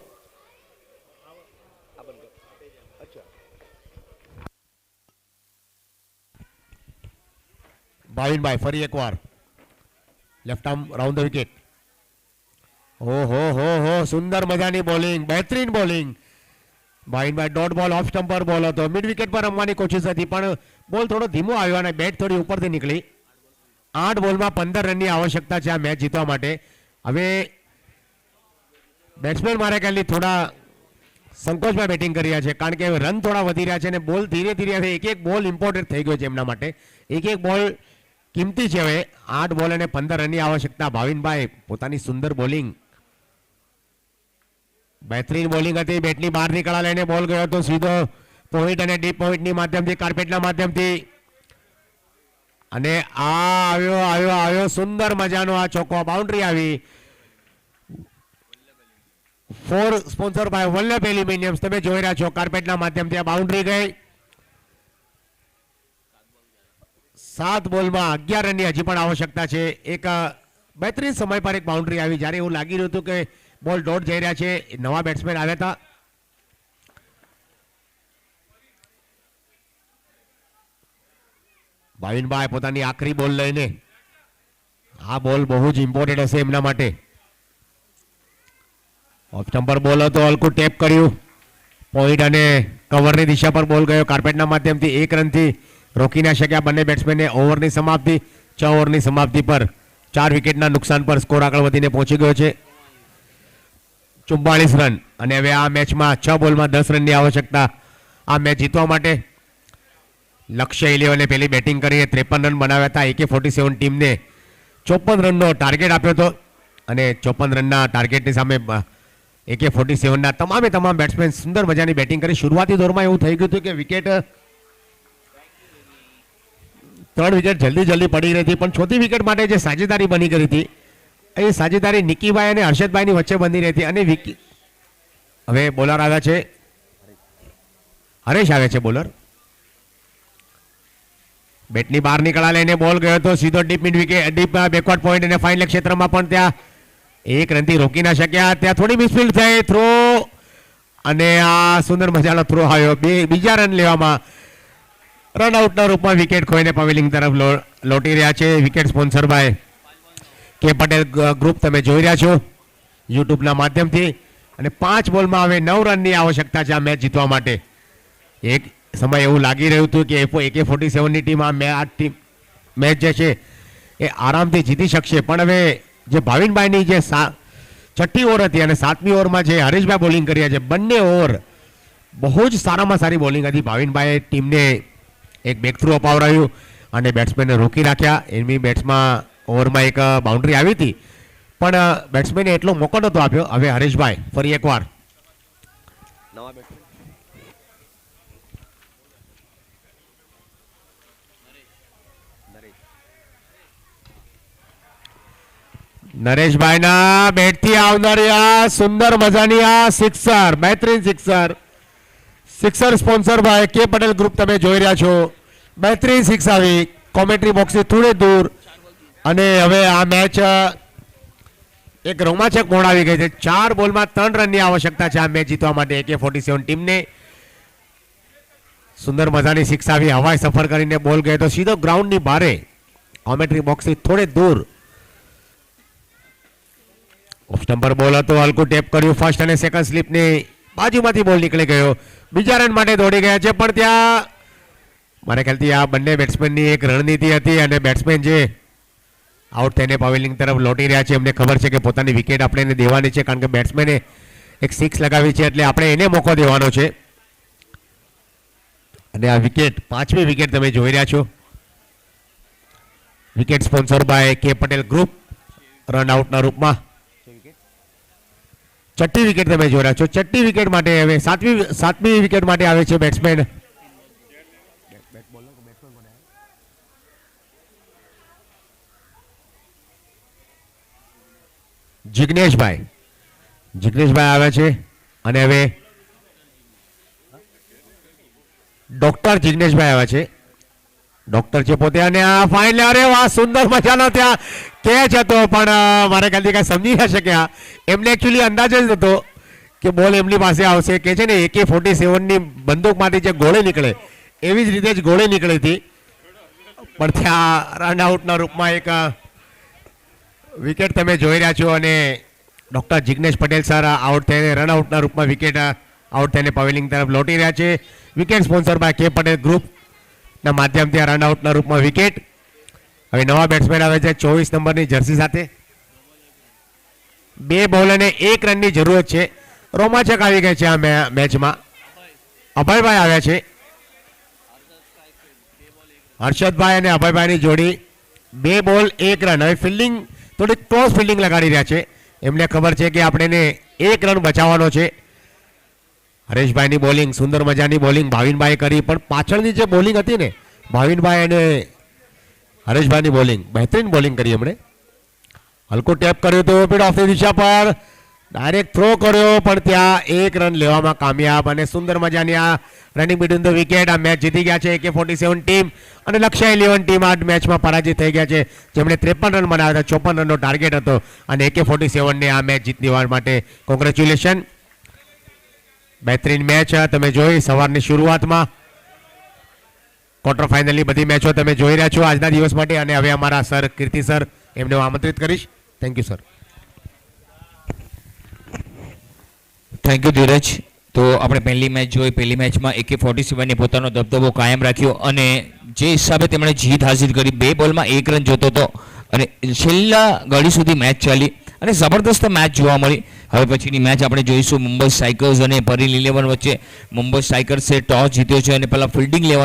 ભાવિનભાઈ ફરી એકવાર left arm round the wicket. ઓહો સુંદર મજાની બોલિંગ, બહેતરીન બોલિંગ. ભાઈ ડોટ બોલ ઓફ સ્ટમ્પ પર બોલ હતો. મિડ વિકેટ પર રમવાની કોશિશ હતી પણ બોલ થોડો ધીમો આવ્યો અને બેટ થોડી ઉપરથી નીકળી. 8 બોલમાં 15 રનની આવશ્યકતા છે આ મેચ જીતવા માટે. હવે બેટ્સમેન મારા ખ્યાલથી થોડા સંકોચમાં બેટિંગ કરી રહ્યા છે કારણ કે રન થોડા વધી રહ્યા છે અને બોલ ધીરે ધીરે હવે એક બોલ ઇમ્પોર્ટન્ટ થઈ ગયો છે એમના માટે. એક બોલ કિંમતી છે. હવે 8 બોલ અને 15 રનની આવશ્યકતા. ભાવિનભાઈ પોતાની સુંદર બોલિંગ, બહેતરીન બોલિંગ હતી. બેટની બહાર નીકળા લઈને બોલ ગયો હતો સીધો પોઈન્ટ અને ડીપ પોઈન્ટની માધ્યમથી, કાર્પેટના માધ્યમથી. અને આવ્યો સુંદર મજાનો આ ચોકો, બાઉન્ડ્રી આવી. 4 સ્પોન્સર બાય વલ્લભ એલ્યુમિનિયમ્સ. તમે જોઈ રહ્યા છો કાર્પેટના માધ્યમથી આ બાઉન્ડ્રી ગઈ. 7 બોલમાં 11 રનની હજી પણ આવશ્યકતા છે. એક બહેતરીન સમય પર એક બાઉન્ડ્રી આવી જ્યારે એવું લાગી રહ્યું હતું કે બોલ ડોટ જઈ રહ્યા છે. નવા બેટ્સમેન આવ્યા હતા. ભાવિનભાઈ પોતાની આખરી બોલ લઈને, આ બોલ બહુ જ ઇમ્પોર્ટન્ટ હશે એમના માટે. ઓફ સ્ટમ્પર બોલ હતો, હલકું ટેપ કર્યું. પોઈન્ટ અને કવરની દિશા પર બોલ ગયો કાર્પેટના માધ્યમથી. 1 રનથી રોકી ના શક્યા બંને બેટ્સમેનને. ઓવરની સમાપ્તિ 6 ઓવરની સમાપ્તિ પર 4 વિકેટના નુકસાન પર સ્કોર આગળ વધીને પહોંચી ગયો છે 44 રન. અને હવે આ મેચમાં 6 બોલમાં 10 રનની આવશ્યકતા આ મેચ જીતવા માટે. લક્ષ્ય 11એ પહેલી બેટિંગ કરીને 53 રન બનાવ્યા હતા. AK-47 ટીમને 54 રનનો ટાર્ગેટ આપ્યો હતો અને 54 રનના ટાર્ગેટની સામે AK-47ના તમામ બેટ્સમેન સુંદર મજાની બેટિંગ કરી. શરૂઆતી દોરમાં એવું થઈ ગયું હતું કે વિકેટ 3 વિકેટ જલ્દી પડી રહી હતી પણ 4થી વિકેટ માટે જે સાજેદારી બની ગઈ હતી એ સાજેદારી નિકીભાઈ અને હર્ષદભાઈની વચ્ચે બની રહી હતી. અને હવે બોલર આવ્યા છે, હરેશ આવે છે બોલર. બેટની બહાર નીકળા લઈને બોલ ગયો હતો સીધો deep mid wicket, deep backward point અને ફાઇન લેગ ક્ષેત્રમાં પણ ત્યાં 1 રનથી રોકી ના શક્યા. ત્યાં થોડી મિસફિલ્ડ થઈ. થ્રો અને આ સુંદર મજાનો થ્રો આવ્યો. બીજા રન લેવામાં રન આઉટના રૂપમાં વિકેટ ખોઈને પવેલિંગ તરફ લોટી રહ્યા છે. વિકેટ સ્પોન્સર બાય કે પટેલ ગ્રુપ તમે જોઈ રહ્યા છો યુટ્યુબના માધ્યમથી. અને 5 બોલમાં હવે 9 રનની આવશ્યકતા છે આ મેચ જીતવા માટે. એક સમય એવું લાગી રહ્યું હતું કે AK-47ની ટીમ આ મેચ જે છે એ આરામથી જીતી શકશે પણ હવે જે ભાવિનભાઈની જે 6ઠ્ઠી ઓવર હતી અને 7મી ઓવરમાં જે હરેશભાઈ બોલિંગ કર્યા છે બંને ઓવર બહુ જ સારામાં સારી બોલિંગ હતી. ભાવિનભાઈએ ટીમને એક બેક થ્રુ અપાવરાયું અને બેટ્સમેનને રોકી રાખ્યા. એમની ઓવરમાં એક બાઉન્ડ્રી આવી હતી પણ બેટ્સમેને એટલો મોકો નહોતો આપ્યો. હવે હરેશભાઈ ફરી એકવાર નરેશભાઈના બેટથી આવનારી આ સુંદર મજાની આ સિક્સર, બહેતરીન સિક્સર સ્પોન્સર બાય કે પટેલ ગ્રુપ તમે જોઈ રહ્યા છો. બહેતરીન સિક્સ આવી કોમેન્ટ્રી બોક્સથી થોડે દૂર. અને હવે આ મેચ એક રોમાંચક મોડ આવી ગઈ છે. 4 બોલમાં 3 રનની આવશ્યકતા છે આ મેચ જીતવા માટે AK-47 ટીમને. સુંદર મજાની સિક્સ આવી, હવાઈ સફર કરીને બોલ ગયો તો સીધો ગ્રાઉન્ડની બારે કોમેન્ટ્રી બોક્સથી થોડે દૂર. ઓફ સ્ટમ્પર બોલ હતો, હલકું ટેપ કર્યું. ફર્સ્ટ અને સેકન્ડ સ્લીપની બાજુમાંથી બોલ નીકળી ગયો. બીજા રન માટે દોડી ગયા છે પણ ત્યાં મારા ખ્યાલથી આ બંને બેટ્સમેનની એક રણનીતિ હતી અને બેટ્સમેન જે આઉટ થઈને પવેલિંગ તરફ લોટી રહ્યા છે એમને ખબર છે કે પોતાની વિકેટ આપણે એને દેવાની છે કારણ કે બેટ્સમેને એક 6 લગાવી છે એટલે આપણે એને મોકો દેવાનો છે. અને આ વિકેટ 5મી વિકેટ તમે જોઈ રહ્યા છો. વિકેટ સ્પોન્સર બાય કે પટેલ ગ્રુપ રન આઉટના રૂપમાં. 6ઠ્ઠી વિકેટ તમે જોઈ રહ્યા છો. 6ઠ્ઠી વિકેટ માટે હવે 7મી વિકેટ માટે આવે છે બેટ્સમેન જિગ્નેશભાઈ આવે છે. અને હવે ડોક્ટર જિગ્નેશભાઈ આવે છે. ડોક્ટર છે પોતે. અને આ ફાઇનલ, અરે વાહ સુંદર મજાનો ત્યાં કેચ હતો પણ મારા ખ્યાલથી કાંઈ સમજી ના શક્યા. એમને એકચ્યુઅલી અંદાજ જ હતો કે બોલ એમની પાસે આવશે. કે છે ને AK-47ની બંદૂકમાંથી જે ગોળી નીકળે એવી જ રીતે જ ગોળી નીકળી હતી પણ ત્યાં રન આઉટના રૂપમાં એક વિકેટ તમે જોઈ રહ્યા છો. અને doctor Jignesh Patel sir out થઈને રનઆઉટના રૂપમાં વિકેટ આઉટ થઈને પવેલિંગ તરફ લોટી રહ્યા છે. વિકેટ સ્પોન્સર બાય કે પટેલ ગ્રુપના માધ્યમથી આ રનઆઉટના રૂપમાં વિકેટ. હવે નવા બેટ્સમેન આવે છે 24 નંબરની જર્સી સાથે. 2 બોલ અને 1 રનની જરૂરત છે. રોમાંચક આવી ગઈ છે આ મેચમાં. અભયભાઈ આવ્યા છે. હર્ષદભાઈ અને અભયભાઈની જોડી 2 બોલ 1 રન. હવે ફિલ્ડિંગ થોડી ક્લોઝ ફિલ્ડિંગ લગાડી રહ્યા છે. એમને ખબર છે કે આપણે 1 રન બચાવવાનો છે. હરેશભાઈની બોલિંગ, સુંદર મજાની બોલિંગ ભાવિનભાઈ કરી, પણ પાછળની જે બોલિંગ હતી ને ભાવિનભાઈ અને હરેશભાઈની બોલિંગ, બહેતરીન બોલિંગ કરી એમણે. હલકો ટેપ કર્યો તો પીડ ઓફની દિશા પર ડાયરેક્ટ થ્રો કર્યો, પણ ત્યાં 1 રન લેવામાં કામયાબ અને સુંદર મજાની આ રનિંગ બિટવીન ધ વિકેટ. આ મેચ જીતી ગયા છે AK-47 ટીમ અને લક્ષ્ય 11 ટીમ આ મેચમાં પરાજિત થઈ ગયા છે, જેમણે 53 રન બનાવ્યા હતા. 54 રનનો ટાર્ગેટ હતો અને AK-47ને આ મેચ જીતવા માટે કોંગ્રેચ્યુલેશન. બહેતરીન મેચ તમે જોઈ સવારની શરૂઆતમાં. ક્વાર્ટર ફાઇનલની બધી મેચો તમે જોઈ રહ્યા છો આજના દિવસ માટે. અને હવે અમારા સર કીર્તિ સર એમને હું આમંત્રિત કરીશ. Thank you sir. Thank you Dhiraj. તો આપણે પહેલી મેચ જોઈ. પહેલી મેચમાં AK-47 પોતાનો દબદબો કાયમ રાખ્યો અને જે હિસાબે તેમણે જીત હાસિલ કરી, 2 બોલમાં 1 રન જોતો હતો અને છેલ્લા ઘડી સુધી મેચ ચાલી અને જબરદસ્ત મેચ જોવા મળી. હવે પછીની મેચ આપણે જોઈશું મુંબઈ સાઇકર્સ અને પરેલ 11 વચ્ચે. મુંબઈ સાઇકર્સે ટોસ જીત્યો છે અને પહેલા ફિલ્ડિંગ લેવાનો